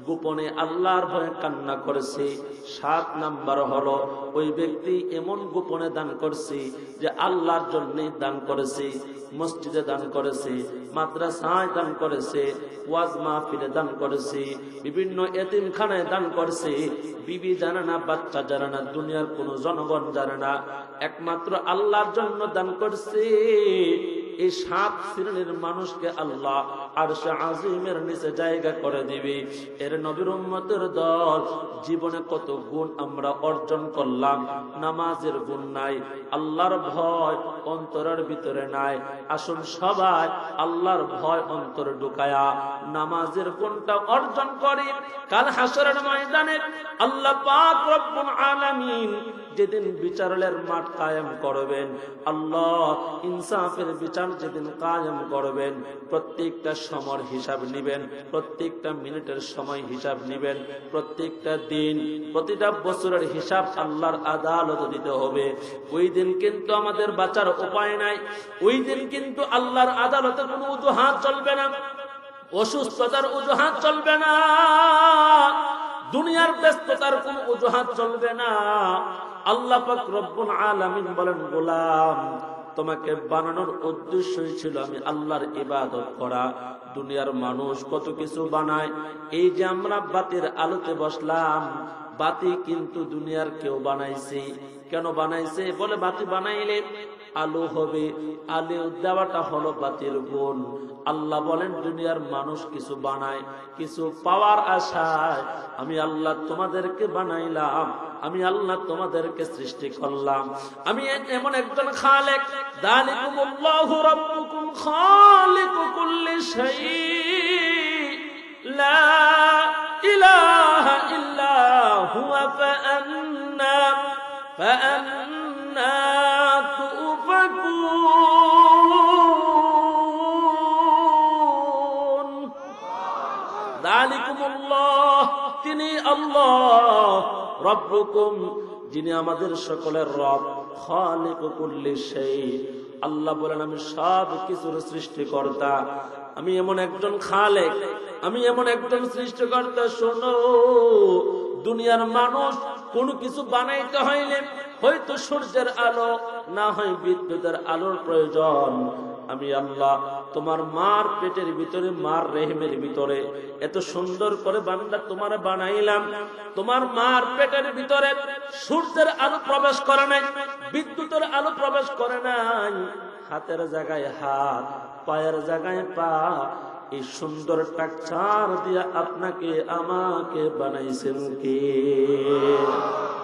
গোপনে আল্লাহর ভয়ে কান্না করেছে। 7 নাম্বার হলো ওই ব্যক্তি এমন গোপনে দান করছে যে আল্লাহর জন্য দান করেছে, মসজিদে দান করেছে, মাদ্রাসায় দান করেছে, ওয়াজ মাহফিলে দান করেছে, বিভিন্ন এতিমখানায় দান করেছে। বিবি জানে না, বাচ্চা জানে না, দুনিয়ার কোন জনগণ জানে না, একমাত্র আল্লাহর জন্য দান করছে। এই 7 শ্রেণীর মানুষকে আল্লাহ আরশে আজিমের নিচে জায়গা করে দিবে। এর নবীর উম্মতের দল জীবনে কত গুণ আমরা অর্জন করলাম, নামাজের গুণ নাই, আল্লাহর ভয় অন্তরের ভিতরে নাই। আসুন সবাই আল্লাহর ভয় অন্তরে ঢুকায়া নামাজের গুণটা অর্জন করি। কাল হাসরের ময়দানে আল্লাহ পাক রব্বুল আলামিন যেদিন বিচারের মাঠ কায়েম করবেন, আল্লাহ ইনসাফের বিচার যেদিন কায়েম করবেন, প্রত্যেকটা সময়ের হিসাব নিবেন, প্রত্যেকটা মিনিটের সময় হিসাব নিবেন, প্রত্যেকটা দিন, প্রতিটা বছরের হিসাব আল্লাহর আদালতে দিতে হবে। ওই দিন কিন্তু আমাদের বাঁচার উপায় নাই। ওই দিন কিন্তু আল্লাহর আদালতে কোনো অজুহাত চলবে না, অসুস্থতার অজুহাত চলবে না, দুনিয়ার ব্যস্ততার কোন অজুহাত চলবে না। আল্লাহ পাক রব্বুল আলামিন বলেন, গোলাম তোমাকে বানানোর উদ্দেশ্যই ছিল আমি আল্লাহর ইবাদত করা। দুনিয়ার মানুষ কত কিছু বানায়। এই যে আমরা বাতির আলোতে বসলাম, বাতি কিন্তু দুনিয়ার কেউ বানাইছে। কেন বানাইছে? বলে বাতি বানাইলে আলো হবে, আলো দেওয়াটা হলো বাতির গুণ। আল্লাহ বলেন দুনিয়ার মানুষ কিছু বানায়, কিছু পাওয়ার আশায় আমি আল্লাহ তোমাদেরকে বানাইলাম, আমি আল্লাহ তোমাদেরকে সৃষ্টি করলাম। আমি এমন একজন খালেক, যালিকুমুল্লাহু রাব্বুকুম খালিকু কুল্লি শাইই লা ইলাহা ইল্লা হুয়া ফাআন্না তুফাকুন। যালিকুমুল্লাহ, তিনি আল্লাহ, রব্বুকুম, যিনি আমাদের সকলের রব, খালিকু কুল্লি শাই, আল্লাহ বলেন আমি সব কিছুর সৃষ্টিকর্তা। আমি এমন একজন খালেক, আমি এমন একজন সৃষ্টিকর্তা। শোনো, দুনিয়ার মানুষ কোনো কিছু বানাইতে হইলে হয়তো সূর্যের আলো, না হয় বিদ্যুতের আলোর প্রয়োজন। আমি আল্লাহ তোমার মার পেটের ভিতরে, মার রেহেমের ভিতরে এত সুন্দর করে বান্দা তোমার বানাইলাম। তোমার মার পেটের ভিতরে সূর্যের আলো প্রবেশ করে নাই, বিদ্যুতের আলো প্রবেশ করে নাই। হাতের জায়গায় হাত, পায়ের জায়গায় পা, এই সুন্দর টাকচার দিয়ে আপনাকে আমাকে বানাইছেন কে?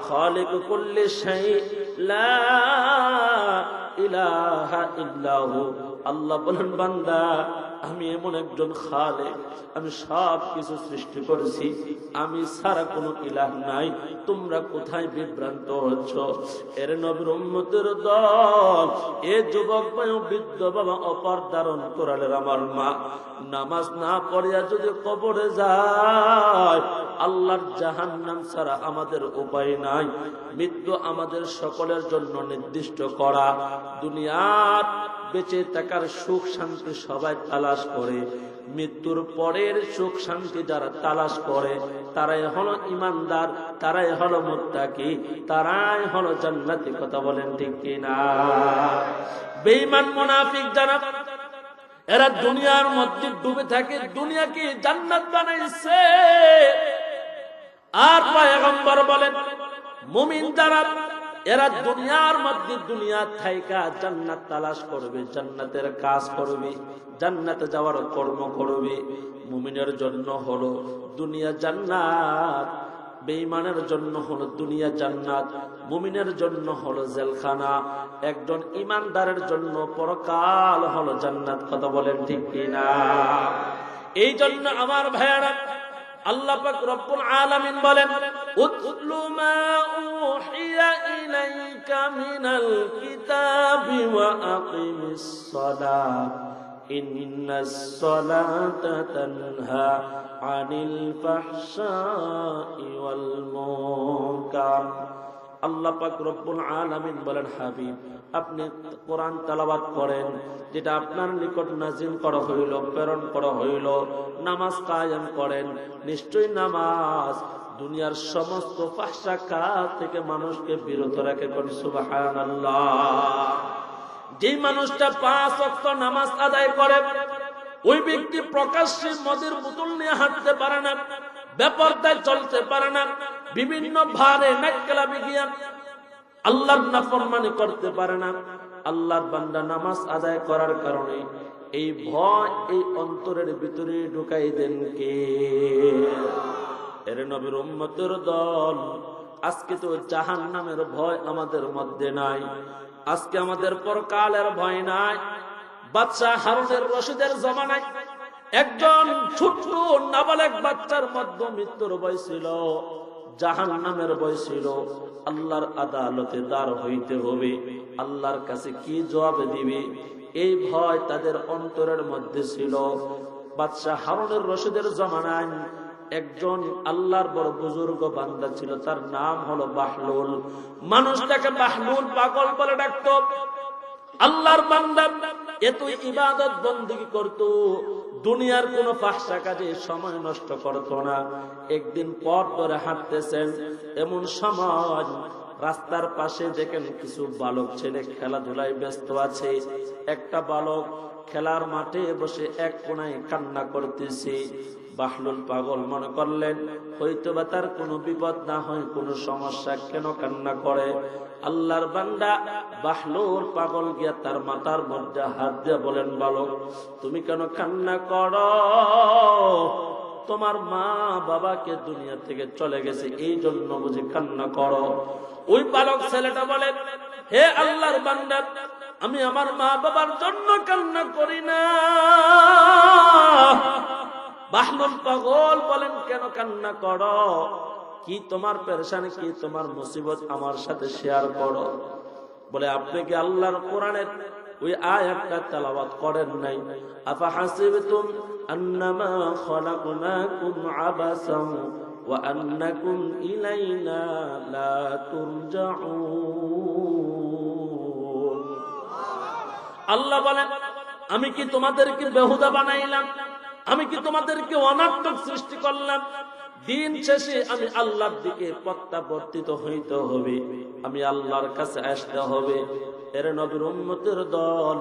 খালিকু কুল্লি শাই লা ইলাহা ইল্লাহু। আল্লাহ বলেন বান্দা আমি এমন একজন খালেক, আমি সব কিছু সৃষ্টি করেছি, আমি ছাড়া কোনো ইলাহ নাই। তোমরা কোথায় বিভ্রান্ত হচ্ছ? এর নবীর উম্মতের দল, এ যুবক ভাই, বৃদ্ধ বাবা, অপরদার অন্তরালের আমার মা, নামাজ না পড়িয়া যদি কবরে যায়, আল্লাহর জাহান্নাম ছাড়া আমাদের উপায় নাই। মৃত্যু আমাদের সকলের জন্য নির্দিষ্ট করা। দুনিয়ার বেঁচে থাকার সুখ শান্তি সবাই তালাশ করে, মৃত্যুর পরের সুখ শান্তি যারা তালাশ করে তারাই হলো ইমানদার, তারাই হলো মুত্তাকি, তারাই হলো জান্নাতি। কথা বলেন ঠিক কিনা? বেঈমান মুনাফিক যারা, এরা দুনিয়ার মধ্যে ডুবে থাকে, দুনিয়াকে জান্নাত বানাইছে। আর পয়গম্বর বলেন মুমিন যারা, এরা দুনিয়ার মধ্যে দুনিয়া থাইকা জান্নাত তালাশ করবে, জান্নাতের কাজ করবে, জান্নাতে যাওয়ার কর্ম করবে। মুমিনের জন্য হলো দুনিয়া জান্নাত, বেঈমানের জন্য হলো দুনিয়া জান্নাত, মুমিনের জন্য হলো জেলখানা, একজন ইমানদারের জন্য পরকাল হলো জান্নাত। কথা বলেন ঠিক কিনা? এই জন্য আমার ভাইয়েরা, আল্লাহ পাক রব্বুল আলামিন বলেন উতলু মা উহিয়া ইলাইকা মিনাল কিতাবি ওয়া আকিমিস সালাত ইন্নাস সালাতা তানহা আনিল ফাহশাই ওয়াল মুনকার। আল্লাহ পাক রব্বুল আলামিন বলেন হাবিব, আপনি কোরআন তেলাওয়াত করেন, যেটা আপনার নিকট নাজিল করা হইল, প্রেরণ করা হইল। নামাজ কায়েম করেন, নিশ্চয়ই নামাজ দুনিয়ার সমস্ত ফাহশা কাজ থেকে মানুষকে বিরত রাখে। কোন সুবহানাল্লাহ। যে মানুষটা 5 ওয়াক্ত নামাজ আদায় করে, ওই ব্যক্তি প্রকাশ্যে মদের বোতল নিয়ে হাঁটতে পারে না, বেপরদায় চলতে পারে না, বিভিন্ন ভারে নাককালামি গিয়া আল্লাহর নাফরমানি করতে পারে না। আল্লাহর বান্দা নামাজ আদায় করার কারণে এই ভয় এই অন্তরের ভিতরে ঢুকাই দেন কে? এর নবীর উম্মতের দল, আজকে তো জাহান্নামের ভয় আমাদের মধ্যে নাই, আজকে আমাদের পরকালের ভয় নাই। বাদশা হারুনের রশিদের জমানায় একজন ছোট্ট নাবালেগ বাচ্চার মধ্যে মৃত্যুর ভয় ছিল। জাহান্নামের ভয় ছিল, আল্লাহর আদালতে দাঁড় হইতে হবে, আল্লাহর কাছে কি জবাব দিবে, এই ভয় তাদের অন্তরের মধ্যে ছিল। বাদশাহ হারুনুর রশিদের জামানায় একজন আল্লাহর বড় বুজুর্গ বান্দা ছিল, তার নাম হলো বাহলুল। মানুষ তাকে বাহলুল পাগল বলে ডাকতো। আল্লাহর বান্দা এত ইবাদত বন্দেগী করত, দুনিয়ার কোন ফাহশা কাজে সময় নষ্ট করত না। একদিন পথ ধরে হাঁটতেছেন, এমন সময় রাস্তার পাশে দেখেন কিছু বালক ছেলে খেলাধুলায় ব্যস্ত আছে। একটা বালক খেলার মাঠে বসে এক কোণায় কান্না করতেছে। বাহলুল পাগল মনে করলেন হয়তোবা তার কোনো বিপদ না হয়, কোনো সমস্যা, কেন কান্না করে। আল্লাহর বান্দা বাহলুল পাগল গিয়া তার মাথার মধ্যে হাত দিয়ে বলেন, বালক তুমি কেন কান্না করো? তোমার মা বাবাকে দুনিয়া থেকে চলে গেছে, এই জন্য বুঝি কান্না করো? ওই বালক ছেলেটা বলে, হে আল্লাহর বান্দা, আমি আমার মা বাবার জন্য কান্না করি না। বাহলুল পাগল বলেন, কেন কান্না করো? কি তোমার পেরেশানি, কি তোমার মুসিবত আমার সাথে শেয়ার করো। বলে, আপনি কি আল্লাহর কোরআনের ওই আয়াতটা তেলাওয়াত করেন নাই? আফা হাসিবতুম আন্নামা খলাকনাকুম আবাসাম ওয়া আন্নাকুম ইলাইনা লা তুরজাউন। আল্লাহ বলেন, আমি কি তোমাদেরকে বেহুদা বানাইলাম? আমি কি তোমাদেরকে অনার্থক সৃষ্টি করলাম? দিন শেষে আমি আল্লাহর দিকে প্রত্যাবর্তিত হইতে হবে, আমি আল্লাহর কাছে আসতে হবে। এর নবীর উম্মতের দল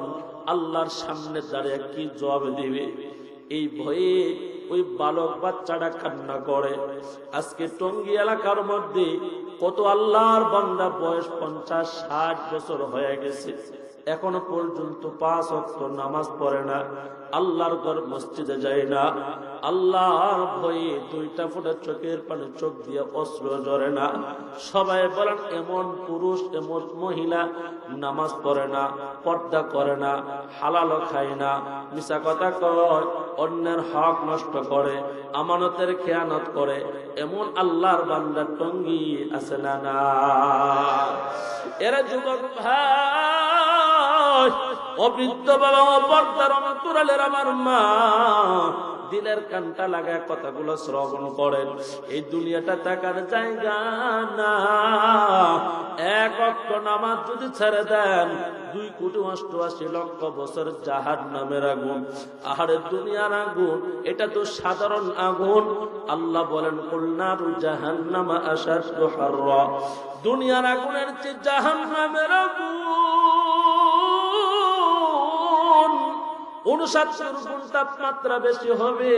আল্লাহর সামনে দাঁড়িয়ে কি জবাব দিবে? এই ভয়ে ওই বালক বাচ্চাটা কান্না করে। আজকে টঙ্গী এলাকার মধ্যে কত আল্লাহর বান্দা বয়স 50-60 বছর হয়ে গেছে, এখনো পর্যন্ত 5 ওয়াক্ত নামাজ পড়ে না, আল্লাহর ঘর মসজিদে যায় না। আল্লাহর ভয়ে 2টা ফোঁটা চোখের পানি চোখ দিয়ে অশ্রু ঝরে না। সবাই বলেন, এমন পুরুষ এমন মহিলা নামাজ পড়ে না, পর্দা করে না, হালালও খায় না, মিছা কথা কয়, অন্যের হক নষ্ট করে, আমানতের খেয়ানত করে, এমন আল্লাহর বান্দা টঙ্গী আছে না? না। এরা যুবক ভাই, অবৃদ্ধ বাবা, অপর্দার অন্তরালের আমার মা, দিলের কানটা লাগায় কথাগুলো শ্রবণ করেন। এই দুনিয়াটা টাকার জায়গা না। 1 ওয়াক্ত নামাজ যদি ছেড়ে দেন, 2,88,00,000 বছর জাহান্নামের আগুন। আহারে দুনিয়ার আগুন, এটা তো সাধারণ আগুন। আল্লাহ বলেন, কুল নারু জাহান্নামা আশাদ্দু হাররা। দুনিয়ার আগুনের চেয়ে জাহান্নামের আগুন 69 গুণ তাপমাত্রা বেশি হবে।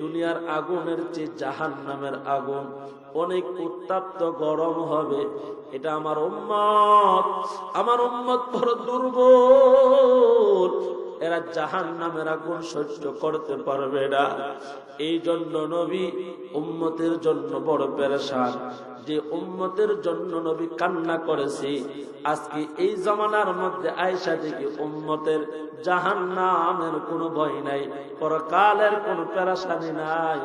দুনিয়ার আগুনের চেয়ে জাহান্নামের আগুন অনেক উত্তপ্ত গরম হবে। এটা আমার উম্মত বড় দুর্বল, এরা জাহান্নামের আগুন সহ্য করতে পারবে না। এই জন্য নবী উম্মতের জন্য বড় পেরেশান। যে উম্মতের জন্য নবী কান্না করেছে, আজকে এই জামানার মধ্যে আয়েশা দেখি উম্মতের জাহান্নামের কোনো ভয় নাই, পরকালের কোনো পেরেশানি নাই।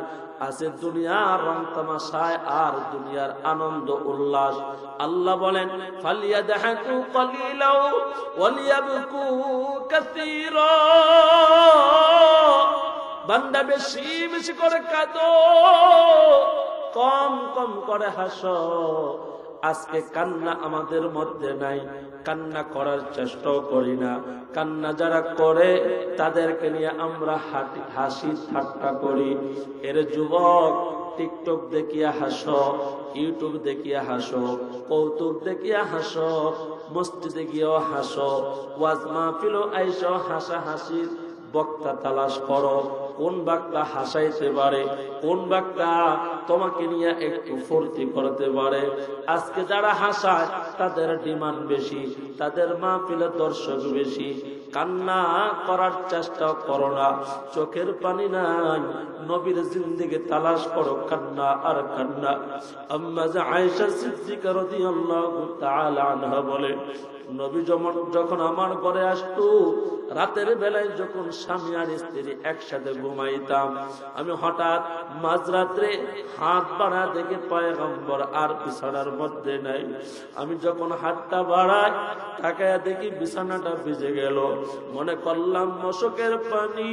আছে দুনিয়ার রং তামাশায় আর দুনিয়ার আনন্দ উল্লাস। আল্লাহ বলেন, ফালিয়াদহাকু কলিলাও ওয়ালিয়াবকু কাসীরা। বান্দা বেশি বেশি করে কাঁদো, কম কম করে হাসো। আজকে কান্না আমাদের মধ্যে নাই, কান্না করার চেষ্টাও করি না। কান্না যারা করে তাদেরকে নিয়ে আমরা হাসি ঠাট্টা করি। এর যুবক, টিকটক দেখিয়া হাসো, ইউটিউব দেখিয়া হাসো, কৌতুক দেখিয়া হাসো, মসজিদে গিয়েও হাসো, ওয়াজ মাহফিলও আইসো, হাসা হাসির বক্তা তালাশ করো। কোন বক্তা হাসাইতে পারে, কোন বক্তা তোমাকে নিয়ে একটু ফুর্তি করতে পারে। আজকে যারা হাসায় তাদের ডিমান্ড বেশি, তাদের মাহফিলের দর্শক বেশি। কান্না করার চেষ্টা করো না, চোখের পানি নাই, নবীর জিন্দেগি তালাশ করো, কান্না আর কান্না। আম্মা আয়েশা সিদ্দিকা রাদিয়াল্লাহু তাআলা আনহা বলে, নবী যখন আমার ঘরে আসতো, রাতের বেলায় যখন স্বামী আর স্ত্রী একসাথে ঘুমাইতাম, আমি হঠাৎ মাঝরাত্রে হাত বাড়া দেখে পয়গম্বর আর বিছানার মধ্যে নাই। আমি যখন হাতটা বাড়াই, তাকায়া দেখি বিছানাটা ভিজে গেল। মনে করলাম মশকের পানি,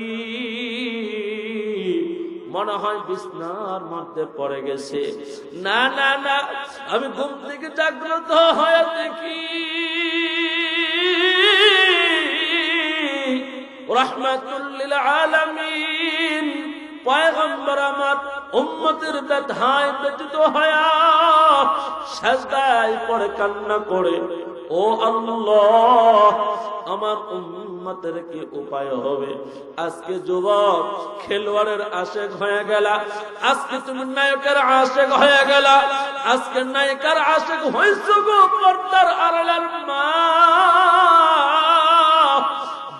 মনে হয় বিছানার মধ্যে পড়ে গেছে। না না না, আমি ঘুম থেকে জাগ্রত হয়ে দেখি রাহমাতুল লিল আলামিন পয়গম্বর আমার উম্মতের ব্যথায় ব্যথিত হয়ে সিজদায় পড়ে কান্না করে, ও আল্লাহ, আমার উম্মতের কি উপায় হবে? আজকে যুবক খেলোয়াড়ের আশেক হয়ে গেলা, আজকে তুমি নায়কের আশেক হয়ে গেলা, আজকে নায়িকার আশেক হইছো গো পর্দার আড়ালের মা।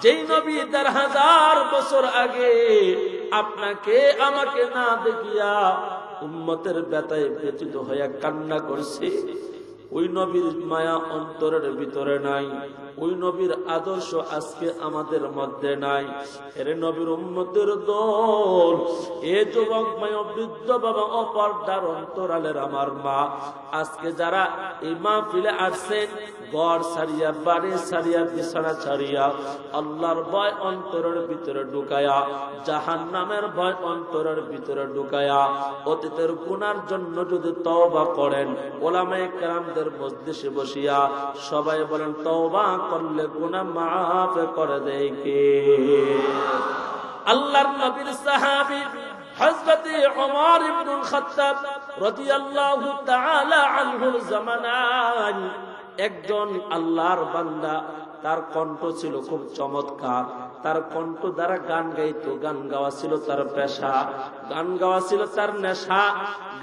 যেই নবী ১,৫০০ বছর আগে আপনাকে আমাকে না দেখিয়া উম্মতের ব্যথায় ব্যথিত হয়ে কান্না করছে, ওই নবীর মায়া অন্তরের ভিতরে নাই, ওই নবীর আদর্শ আজকে আমাদের মধ্যে নাই। এর নবীর উম্মতের দল, এ যুবক মায়া বৃদ্ধ বাবা অপর্দার অন্তরালের আমার মা, আজকে যারা এই মাহফিলে আসছেন, ঘর ছাড়িয়া বাড়ি ছাড়িয়া বিছানা ছাড়িয়া আল্লাহর ভয় অন্তরের ভিতরে ঢুকায়া, জাহান্নামের ভয় অন্তরের ভিতরে ঢুকায়া, অতীতের গুনার জন্য যদি তওবা করেন, ওলামায়ে কেরামদের মজলিসে বসিয়া সবাই বলেন তওবা করলে গুনাহ মাফ করে দেয় কে? আল্লাহর নবীর সাহাবী হযরত ওমর ইবনুল খাত্তাব রাদিয়াল্লাহু তাআলা আনহুর জামানায় একজন আল্লাহর বান্দা, তার কণ্ঠ ছিল খুব চমৎকার, তার কণ্ঠ দ্বারা গান গাইতো, গান গাওয়া ছিল তার পেশা, গান গাওয়া ছিল তার নেশা।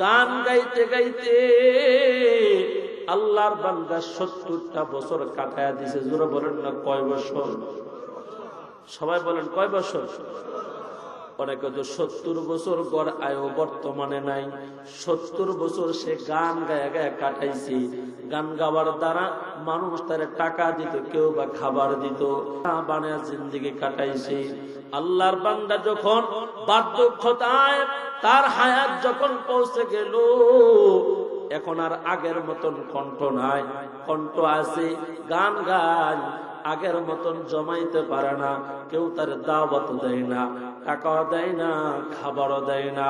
গান গাইতে গাইতে আল্লাহর বান্দা ৭০টা বছর কাটায়া দিছে। জোরে বলেন না কয় বছর? সবাই বলেন কয় বছর? অনেকে তো ৭০ বছর গড় আয়ু বর্তমানে নাই। ৭০ বছর সে গান গায়ে গায়ে কাটাইছে। গান গাওয়ার দ্বারা মানুষ তার টাকা দিত, কেউ বা খাবার দিত, বানিয়ে জিন্দেগি কাটাইছে। আল্লাহর বান্দা যখন বার্ধক্যতায় তার হায়াত যখন পৌঁছে গেল, এখন আর আগের মতন কণ্ঠ নাই, কণ্ঠ আছে, গান গায়, আগের মতন জমাইতে পারে না, কেউ তার দাওয়াত দেয় না, টাকাও দেয় না, খাবারও দেয় না,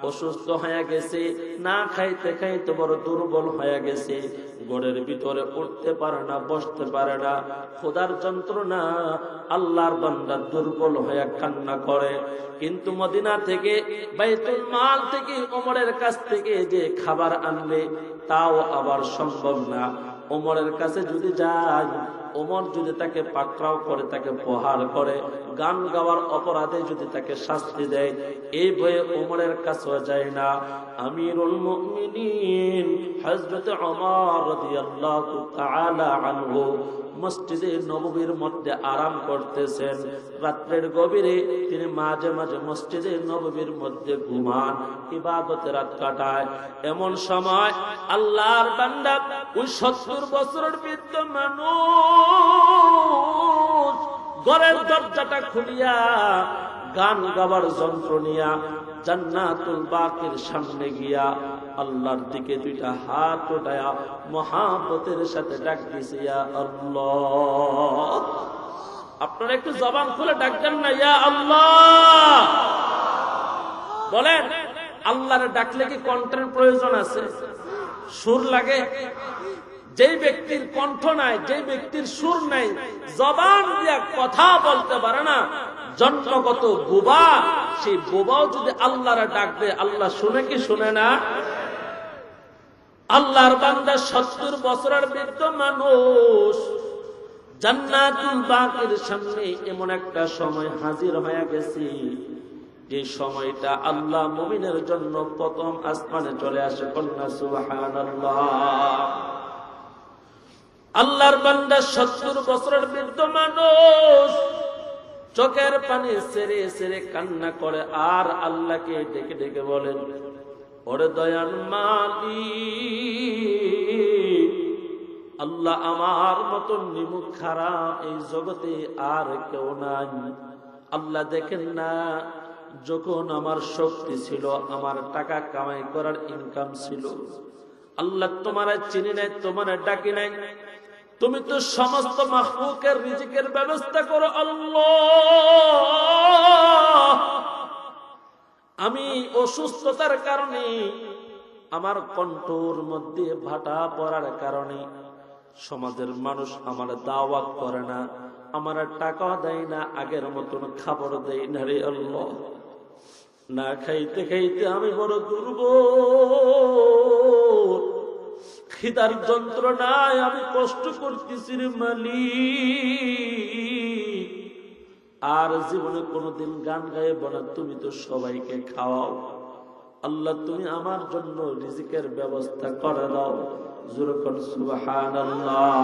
অসুস্থ হয়ে গেছে, না খাইতে খাইতে বড় দুর্বল হয়ে গেছে, ঘরের ভিতরে উঠতে পারে না, বসতে পারে না, খোদার যন্ত্রণা। আল্লাহর বান্দা দুর্বল হয়ে কান্না করে। কিন্তু মদিনা থেকে, বাইতুল মাল থেকে, ওমরের কাছ থেকে যে খাবার আনবে তাও আবার সম্ভব না। ওমরের কাছে যদি যায়, ওমর যদি তাকে পাকড়াও করে, তাকে প্রহার করে, গান গাওয়ার অপরাধে যদি তাকে শাস্তি দেয়, এই ভয়ে ওমরের কাছেও যায় না। আমিরুল মুমিনিন হযরত ওমর রাদিয়াল্লাহু তাআলা আনহু মসজিদে নববীর মধ্যে আরাম করতেছেন। রাত্রের গভীরে তিনি মাঝে মাঝে মসজিদে নববীর মধ্যে ঘুমান, ইবাদতে রাত কাটায়। এমন সময় আল্লাহর বান্দা, ওই ৭০ বছরের বৃদ্ধ মানুষ, ঘরের দরজাটা খুলিয়া গান গাবার যন্ত্র নিয়া জান্নাতুল বাকির সামনে গিয়া আল্লাহর দিকে দুইটা হাত উঠায়া মহাব্বতের সাথে ডাক দিছে, ইয়া আল্লাহ। আপনারা একটু জবান খুলে ডাকবেন না, ইয়া আল্লাহ বলেন। আল্লাহরে ডাকলে কি কণ্ঠের প্রয়োজন আছে? সুর লাগে? যেই ব্যক্তির কণ্ঠ নাই, যেই ব্যক্তির সুর নাই, জবান দিয়া কথা বলতে পারে না, জন্মগত বোবা, সেই বোবাও যদি আল্লাহরে ডাকবে, আল্লাহ শুনে কি শুনে না? আল্লাহর বান্দা ৭০ বছরের বৃদ্ধ মানুষ জান্নাতুল বাকির সামনে এমন একটা সময় হাজির হয়ে গেছে, যে সময়টা আল্লাহ মুমিনের জন্য প্রথম আসমানে চলে আসে। কন্যা সুবহানাল্লাহ। আল্লাহর বান্দা ৭০ বছরের বৃদ্ধ মানুষ চোখের পানি ছেড়ে ছেড়ে কান্না করে, আর আল্লাহকে ডেকে ডেকে বলেন, ওরে দয়াল মালিক, আল্লাহ আমার মতন নিমুখ খারাপ এই জগতে আর কেউ নাই। আল্লাহ দেখেন না, যখন আমার শক্তি ছিল, আমার টাকা কামাই করার ইনকাম ছিল, আল্লাহ তোমার চিনি নাই, তোমার ডাকি নাই। তুমি তো সমস্ত মাখলুকের রিজিকের ব্যবস্থা করো আল্লাহ। আমি অসুস্থতার কারণে, আমার কণ্ঠর মধ্যে ভাটা পড়ার কারণে সমাজের মানুষ আমার দাওয়াত করে না, আমার টাকা দেয় না, আগের মতন খাবার দেয় না রে আল্লাহ। না খাইতে খাইতে আমি বড় দুর্বল, খিদার যন্ত্রণায় আমি কষ্ট করতেছি রে মালিক। আর জীবনে কোনোদিন গান গাইব না, তুমি তো সবাইকে খাওয়াও। আল্লাহ তুমি আমার জন্য রিজিকের ব্যবস্থা করে দাও। জোরকন সুবহানাল্লাহ।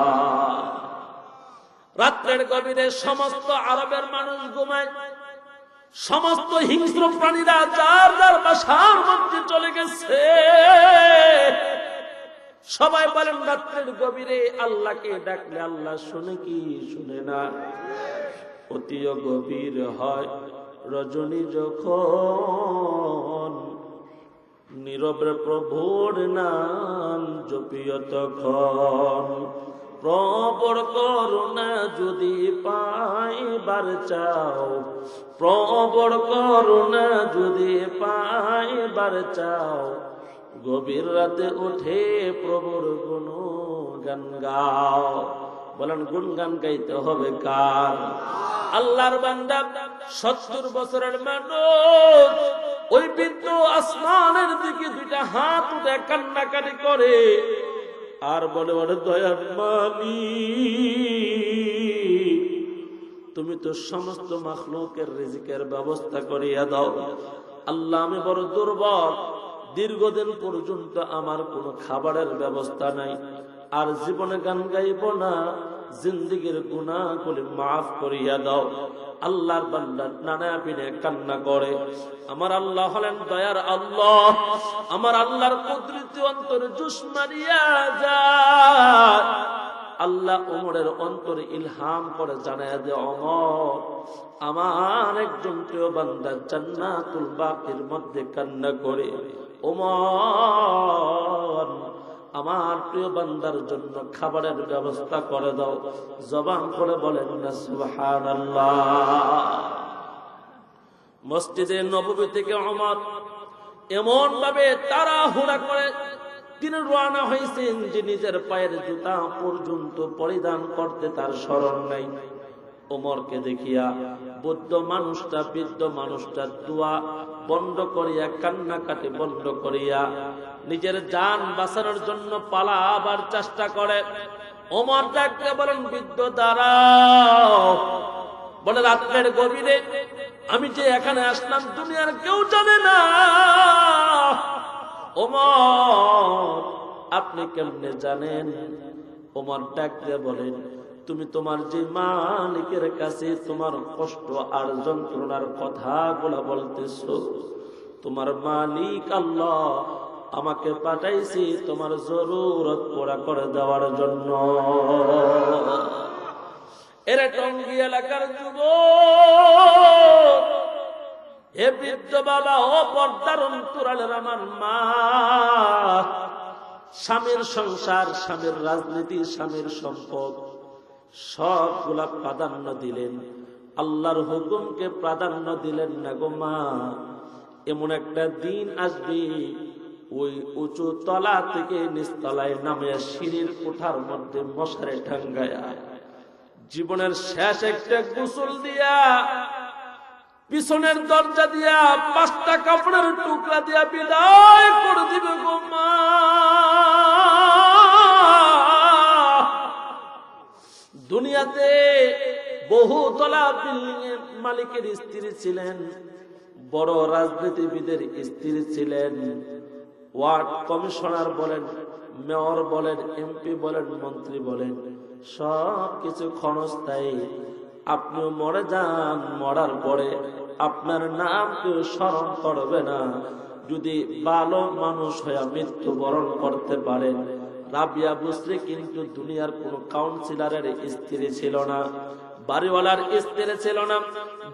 রাত্রের গভীরে সমস্ত আরবের মানুষ ঘুমায়, সমস্ত হিংস্র প্রাণীরা যার যার বাসার মধ্যে চলে গেছে। সবাই বলেন রাত্রের গভীরে আল্লাহকে ডাকলে আল্লাহ শুনে কি শুনে না? অতিও গভীর হয় রজনী যখন, নীরবে প্রভুর নাম জপিও তখন। প্রবর করুণা যদি পাইবার চাও, প্রবর করুণা যদি পাইবার চাও, গভীর রাতে উঠে প্রভুর গুণগান গাও। বলেন গুণগান গাইতে হবে কার? আল্লাহর বান্দা 70 বছরের মানুষ ওই বৃদ্ধ আসমানের দিকে দুইটা হাত উঠে কান্নাকাটি করে আর বলে, বলে দয়ার মালিক, তুমি তো সমস্ত মাখলুকের রিজিকের ব্যবস্থা করিয়া দাও। আল্লাহ আমি বড় দুর্বল, দীর্ঘদিন পর্যন্ত আমার কোনো খাবারের ব্যবস্থা নাই, আর জীবনে গান গাইব না, জিন্দেগীর গুনাহগুলি মাফ করিয়া দাও। আল্লাহর বান্দা নানা বিনে কান্না করে। আমার আল্লাহ হলেন দয়ার আল্লাহ। আমার আল্লাহর কুদরতি অন্তরে জোশ মারিয়া যায়। আল্লাহ ওমরের অন্তরে ইলহাম করে জানায়া দে, ওমর আমার একজন প্রিয় বান্দা জান্নাতুল বাকির মধ্যে কান্না করে, ওমর আমার প্রিয় বান্দার জন্য খাবারের ব্যবস্থা করে দাও। জবান করে বলেন না সুবহানাল্লাহ। মসজিদে নববী থেকে ওমর এমন ভাবে তাড়াহুড়া করে তিনি রওনা হয়েছেন যে নিজের পায়ের জুতা পর্যন্ত পরিধান করতে তার স্মরণ নাই। ওমরকে দেখিয়া বৃদ্ধ মানুষটা দোয়া বন্ধ করিয়া, কান্নাকাটি বন্ধ করিয়া নিজের জান বাঁচানোর জন্য পালাবার চেষ্টা করে। ওমর ডাকতে বলেন, বৃদ্ধ দাঁড়াও। বলে রাত্রের গভীরে আমি যে এখানে আসলাম দুনিয়ার কেউ জানে না। ওমর আপনি কেমনে জানেন? ওমর ডাকতে বলেন, তুমি তোমার যে মালিকের কাছে তোমার কষ্ট আর যন্ত্রণার কথাগুলা বলতেছো, তোমার মালিক আল্লাহ আমাকে পাঠাইছি তোমার জরুরত পুরা করে দেওয়ার জন্য। এরা টঙ্গী এলাকার যুবক, হে বৃদ্ধ বাবা, ও পর্দার অন্তরালের আমার মা, স্বামীর সংসার, স্বামীর রাজনীতি, স্বামীর সম্পদ সবগুলা প্রাধান্য দিলেন, আল্লাহর হুকুমকে প্রাধান্য দিলেন না গো মা। এমন একটা দিন আসবে ওই উঁচু তলা থেকে নিচতলায় নামে সিঁড়ির কোঠার মধ্যে মশারে ঠাঙ্গায়া জীবনের শেষ একটা গোসল দিয়া পিছনের দরজা দিয়া 5টা কাপড়ের টুকরা দিয়া বিদায় করে দিবে গো মা। দুনিয়াতে বহুতলা বিল্ডিং এর মালিকের স্ত্রী ছিলেন, বড় রাজনীতিবিদের স্ত্রী ছিলেন, ওয়ার্ড কমিশনার বলেন, মেয়র বলেন, এমপি বলেন, মন্ত্রী বলেন, সব কিছু ক্ষণস্থায়ী। আপনিও মরে যান, মরার পরে আপনার নাম কেউ স্মরণ করবে না। যদি ভালো মানুষ হয়ে মৃত্যুবরণ করতে পারেন, রাবিয়া বুসরি কিন্তু দুনিয়ার কোন কাউন্সিলরের স্ত্রী ছিল না, বাড়িওয়ালার স্ত্রী ছিল না,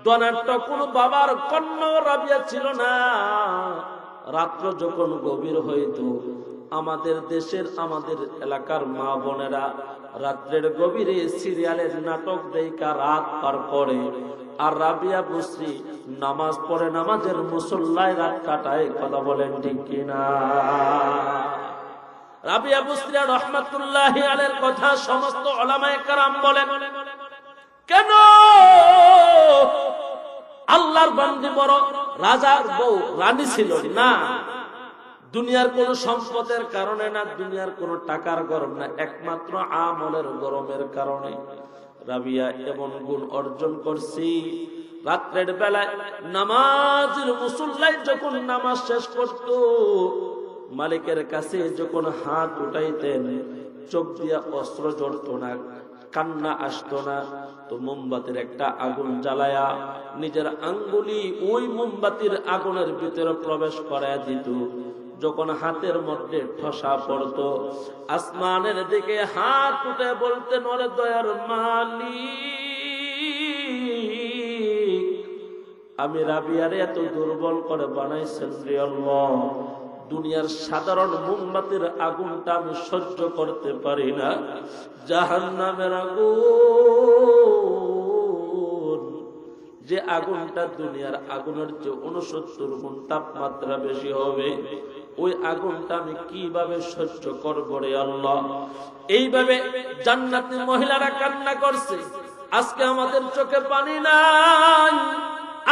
ধনাঢ্য কোন বাবার কন্যা রাবিয়া ছিল না। রাত্র যখন গভীর হইত, আমাদের দেশের আমাদের এলাকার মা বোনেরা রাত্রের গভীরে সিরিয়ালের নাটক দেখা রাত পার করে, আর রাবিয়া বুসরি নামাজ পড়ে, নামাজের মুসল্লায় রাত কাটায়। কথা বলেন ঠিক কিনা? রাবিয়া বুসরি রাহমাতুল্লাহি আলাইহির কথা সমস্ত উলামায়ে কেরাম বলেন, কেন আল্লাহর বান্দী বড় রাজার বউ রানী ছিল না, দুনিয়ার কোন সম্পদের কারণে না, দুনিয়ার কোন টাকার গরম না, একমাত্র আমলের গরমের কারণে রাবিয়া এমন গুণ অর্জন করছি। রাত্রের বেলায় নামাজের মুসল্লায় যখন নামাজ শেষ করত, মালিকের কাছে যখন হাত উঠাইতেন, চোখ দিয়া অস্ত্র ঝরত না, কান্না আসতো না, তো মোমবাতির একটা আগুন জ্বালায়া নিজের আঙ্গুলি ওই মোমবাতির আগুনের ভিতরে প্রবেশ করায় দিত। যখন হাতের মধ্যে ঠসা পড়তো, আসমানের দিকে হাত উঠে বলতেন, ওরে দয়ার মালিক, আমি রাবিয়ারে এত দুর্বল করে বানাইছেন রে আল্লাহ, দুনিয়ার সাধারণ মোমবাতির আগুনটা আমি সহ্য করতে পারি না, জাহান্নামের আগুন, যে আগুনটা দুনিয়ার আগুনের চেয়ে 69 গুণ তাপমাত্রা বেশি হবে, ওই আগুনটা আমি কিভাবে সহ্য করব রে আল্লাহ। এইভাবে জান্নাতি মহিলারা কান্না করছে। আজকে আমাদের চোখে পানি নাই।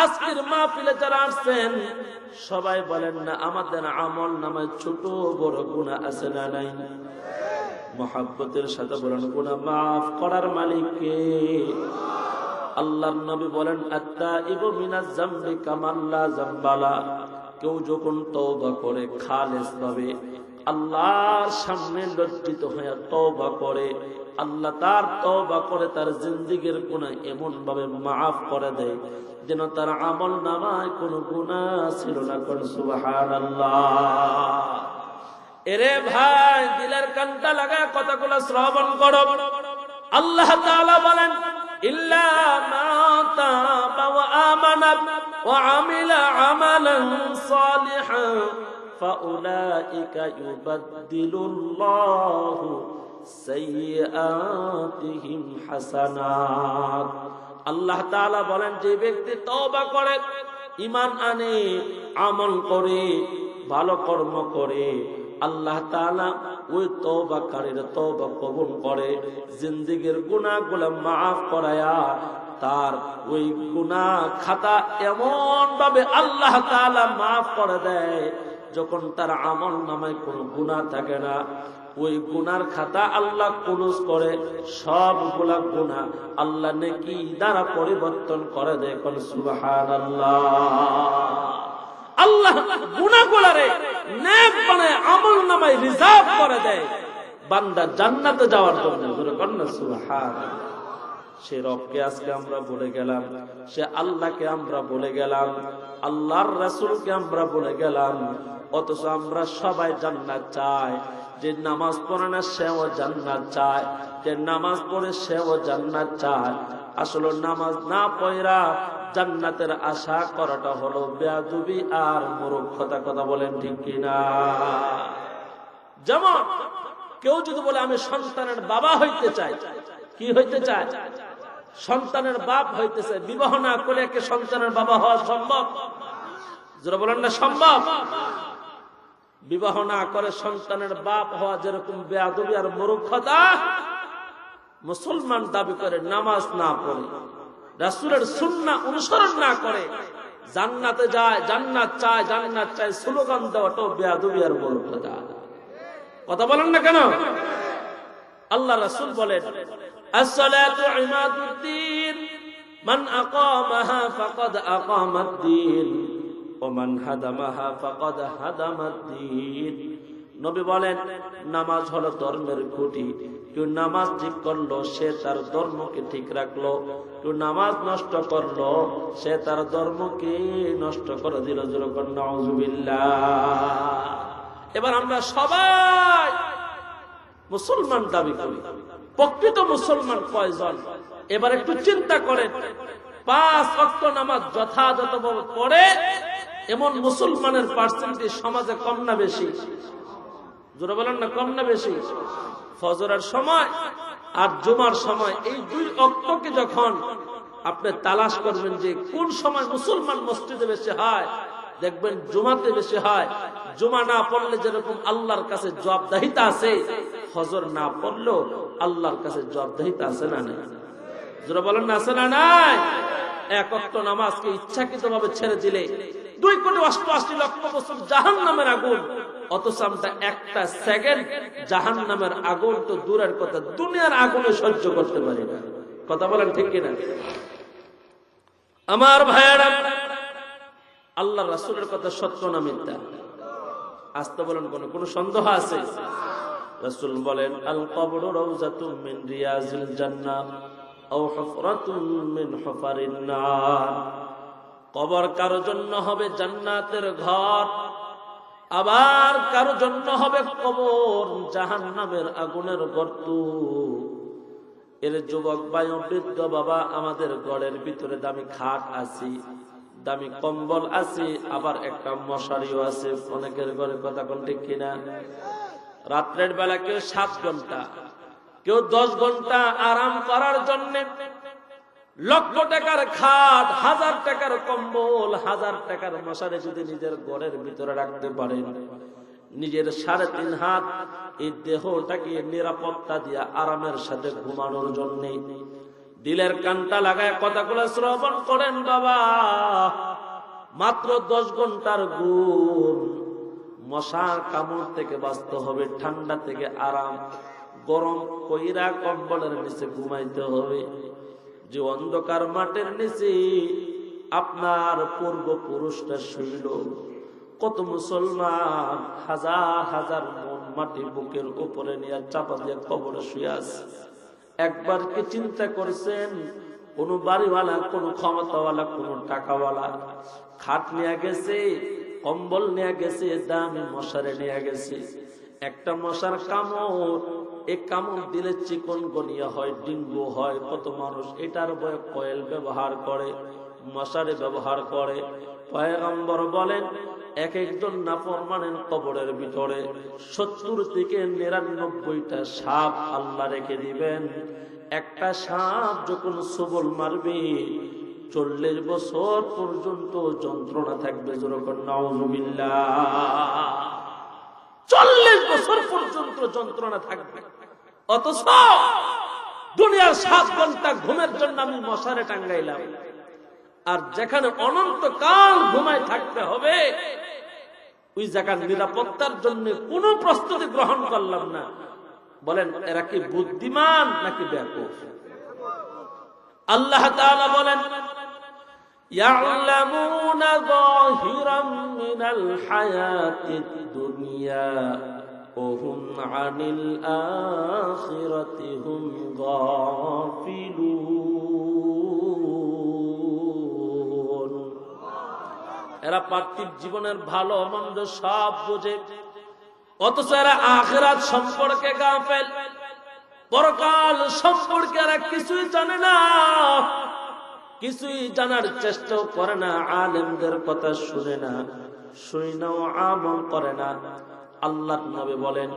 আজকের মাহফিলে যারা আসছেন সবাই বলেন না, আমাদের আমল নামায় ছোট বড় গুনাহ আছে না নাই? মুহাব্বতের সাথে বলেন, গুনাহ মাফ করার মালিক কে? আল্লাহর নবী বলেন, আত-তাইবু মিনাজ যামবি কামান লা যামবালা। কেউ যখন তওবা করে খালেস ভাবে আল্লাহর সামনে লজ্জিত হয়ে তওবা করে, আল্লাহ তার তওবা করে তার জিন্দেগীর গুনাহ এমন ভাবে মাফ করে দেয় যেন তার আমল নামায় কোনো গুনাহ ছিল না। কোন সুবহানাল্লাহ। এরে ভাই, দিলের কানটা লাগা কথাগুলো শ্রবণ করো। আল্লাহ তাআলা বলেন, ইল্লা মা তাবা ওয়া আমানা ওয়া আমিলা আমালান সালিহান ফাউলাইকা ইউবাদদিলুল্লাহু সাইয়্যাতিহিম হাসানাত। আল্লাহ তাআলা বলেন, যে ব্যক্তি তওবা করে, ঈমান আনে, আমল করে, ভালো কর্ম করে, আল্লাহ তাআলা ওই তওবাকারীর তওবা কবুল করে, জিন্দেগীর গুনাহগুলো maaf করায়া তার ওই গুনাহ খাতা এমন ভাবে আল্লাহ তাআলা maaf করে দেয়, যখন তার আমল নামায় কোনো গুনাহ থাকে না, ওই গুনার খাতা আল্লাহ ক্লোজ করে, সবগুলা গুনাহ আল্লাহ নেকি দ্বারা পরিবর্তন করে দেয়। কোন সুবহানাল্লাহ। আল্লাহ গুনাহগুলারে নেক বানায় আমল নামায় রিজার্ভ করে দেয় বান্দা জান্নাতে যাওয়ার জন্য। কোন সুবহানাল্লাহ। সে রবকে আজকে আমরা ভুলে গেলাম, সে আল্লাহকে আমরা ভুলে গেলাম, আল্লাহর রাসূলকে আমরা ভুলে গেলাম। অথচ আমরা সবাই জান্নাত চাই। যে নামাজ পড়ে না সেও জান্নাত চায়, যে নামাজ পড়ে সেও জান্নাত চায়। আসলে নামাজ না পড়া জান্নাতের আশা করাটা হলো বেয়াদবি আর মূর্খতা। কথা বলেন ঠিক কিনা? যেমন কেউ যদি বলে আমি সন্তানের বাবা হইতে চাই, কি হইতে চায়? সন্তানের বাপ হইতে চায়। বিবাহ না করে কি সন্তানের বাবা হওয়া সম্ভব? যারা বলেন না সম্ভব। বিবাহ না করে সন্তানের বাপ হওয়া যেরকম বেয়াদবি আর মূর্খতা, মুসলমান দাবি করে নামাজ না পড়ে, রাসূলের সুন্নাহ অনুসরণ না করে, জান্নাতে যায়, জান্নাত চায়, জান্নাত চায় স্লোগান দেওয়াটাও বেয়াদবি আর মূর্খতা। কথা বলেন না কেন? আল্লাহ রাসূল বলেন, as-salatu imaduddin man aqamaha faqad aqamaddin wa man hadamaha faqad hadamaddin। নবী বলেন, নামাজ হলো ধর্মের খুঁটি। কেউ নামাজ ঠিক করলো সে তার ধর্মকে ঠিক রাখলো, কেউ নামাজ নষ্ট করলো সে তার ধর্মকে নষ্ট করে দিল। নাউযুবিল্লাহ। এবার আমরা সবাই মুসলমান দাবি করি, প্রকৃত মুসলমান কয়জন? এবার একটু চিন্তা করেন, 5 ওয়াক্ত নামাজ যথাযথভাবে পড়ে এমন মুসলমানের পার্সেন্টেজ সমাজে কম না বেশি? জোরে বলেন না, কম না বেশি? ফজরের সময় আর জুমার সময় এই 2 ওয়াক্তকে যখন আপনি তালাশ করবেন যে কোন সময় মুসলমান মসজিদে বেশি হয়, দেখবেন জুমাতে বেশি হয়। জুমা না পড়লে যেরকম আল্লাহর কাছে জবাবদিহিতা আছে, ফজর না পড়লেও আল্লাহর কাছে জবাবদিহিতা আছে না নাই? যারা বলেন না আছে না নাই? 1 ওয়াক্ত নামাজকে ইচ্ছাকৃতভাবে ছেড়ে দিলে 2,88,00,000 বছর জাহান্নামের আগুন, অথচ আমরা একটা সেকেন্ড জাহান্নামের আগুন তো দূরের কথা, দুনিয়ার আগুনে সহ্য করতে পারি না। কথা বলেন ঠিক কিনা? আমার ভাইয়েরা, আল্লাহ রাসূলের কথা সত্য না মিথ্যা? আসতে বলেন, কোনো সন্দেহ আছে? রাসূল বলেন, আল কবরু রাউযাতুম মিন রিয়াজিল জান্নাহ আও হুফরাতুম মিন হুফারিন নার। কবর কারো জন্য হবে জান্নাতের ঘর, আবার কারো জন্য হবে কবর জাহান্নামের আগুনের গর্ত। এর যুবক ভাই ও বৃদ্ধ বাবা, আমাদের ঘরের ভিতরে দামি খাট আছে, দামি কম্বল আছে, আবার একটা মশারিও আছে অনেকের ঘরে। কথা কোন ঠিক কিনা? রাত্রের বেলা কেউ 7 ঘন্টা, কেউ 10 ঘন্টা আরাম করার জন্য লক্ষ টাকার খাট, 1000 টাকার কম্বল, 1000 টাকার মশারি যদি নিজের ঘরের ভিতরে রাখতে পারেন, নিজের 3.5 হাত এই দেহটাকে নিরাপত্তা দিয়া আরামের সাথে ঘুমানোর জন্য দিলের কানটা লাগায় কথাগুলো শ্রবণ করেন বাবা। মাত্র 10 ঘন্টার ঘুম, মশার কামড় থেকে বাঁচতে হবে, ঠান্ডা থেকে আরাম, গরম কইরা কম্বলের নিচে ঘুমাইতে হবে। যে অন্ধকার মাটির নিচে আপনার পূর্বপুরুষরা শুইল, কত মুসলমান হাজার হাজার মন মাটি বুকের উপরে নিয়ে চাপা দিয়ে কবরে শুয়ে আছে। একবার কি চিন্তা করছেন, কোন বাড়িওয়ালা, কোন ক্ষমতাওয়ালা, কোন টাকাওয়ালা খাট নিয়ে গেছে, কম্বল নিয়ে গেছে, দামি মশারি নিয়ে গেছে, একটা মশার কামড়, এই কামড় দিলে চিকন গনিয়া হয়, ডেঙ্গু হয়, কত মানুষ এটার ভয়ে কয়েল ব্যবহার করে, মশারি ব্যবহার করে। পয়গম্বর বলেন, এক একজন নাফরমানের কবরের ভিতরে 70 থেকে 99টা সাপ আল্লাহ রেখে দিবেন। একটা সাপ যখন সবল মারবে 40 বছর পর্যন্ত যন্ত্রণা থাকবে। যেরকম নাউযুবিল্লাহ, 40 বছর পর্যন্ত যন্ত্রণা থাকবে। অথচ দুনিয়ার 7 ঘন্টা ঘুমের জন্য আমি মশারে টাঙ্গাইলাম, আর যেখানে অনন্তকাল ঘুমায় থাকতে হবে ওই জায়গার নিরাপত্তার জন্য কোনো প্রস্তুতি গ্রহণ করলাম না। বলেন, এরা কি বুদ্ধিমান নাকি বেকুফ? আল্লাহ তাআলা বলেন, ইয়ালামুনা যাহিরাম মিনাল হায়াতিদ দুনিয়া ওয়া হুম আনিল আখিরাতি হুম গাফিলুন। এরা পার্থিব জীবনের ভালো মন্দ সব বোঝে, অথচ এরা আখিরাত সম্পর্কে গাফেল, পরকাল সম্পর্কে এরা কিছুই জানে না, কিছুই জানার চেষ্টাও করে না, আলেমদের কথা শুনে না, শুনেও আমল করে না। আল্লাহর নবী বলেন,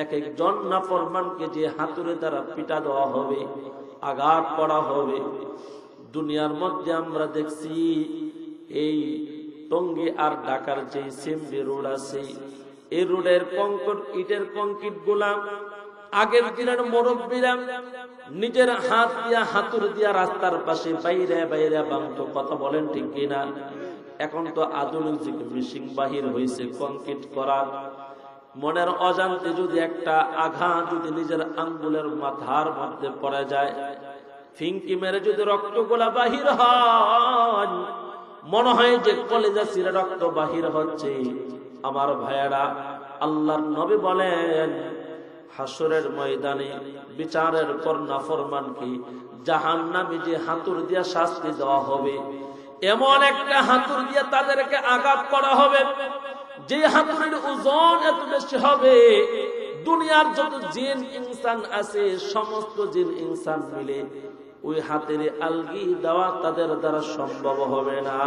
এক একজন নাফরমানকে যে হাতুড়ে দ্বারা পিটা দেওয়া হবে, আঘাত করা হবে। দুনিয়ার মধ্যে আমরা দেখছি এই টঙ্গী আর ঢাকার যে সিএমডি রোড আছে, এই রোডের কংক্রিট, ইটের কংক্রিট গুলা আগের দিনের মুরব্বীরা নিজের হাত দিয়া হাতুড়ি দিয়া রাস্তার পাশে বাইরে বাইরে বাঁধতো। কথা বলেন ঠিক কিনা? এখন তো আধুনিক যুগে মেশিন বাহির হয়েছে কংক্রিট করা। মনের অজান্তে যদি একটা আঘাত যদি নিজের আঙ্গুলের মাথার মধ্যে পড়ে যায়, ফিঙ্কি মেরে যদি রক্তগুলা বাহির হয়, মনে হয় যে কলেজা ছিঁড়ে রক্ত বাহির হচ্ছে। আমার ভাইয়েরা, আল্লাহর নবী বলেন, হাসরের ময়দানে বিচারের পর নাফরমানকে জাহান্নামে যে হাতুড় দিয়া শাস্তি দেওয়া হবে, এমন একটা হাতুড় দিয়া তাদেরকে আঘাত করা হবে যে হাতুড়ির ওজন এত বেশি হবে দুনিয়ার যত জিন ইনসান আছে সমস্ত জিন ইনসান মিলে ওই হাতের আলগি দেওয়া তাদের দ্বারা সম্ভব হবে না।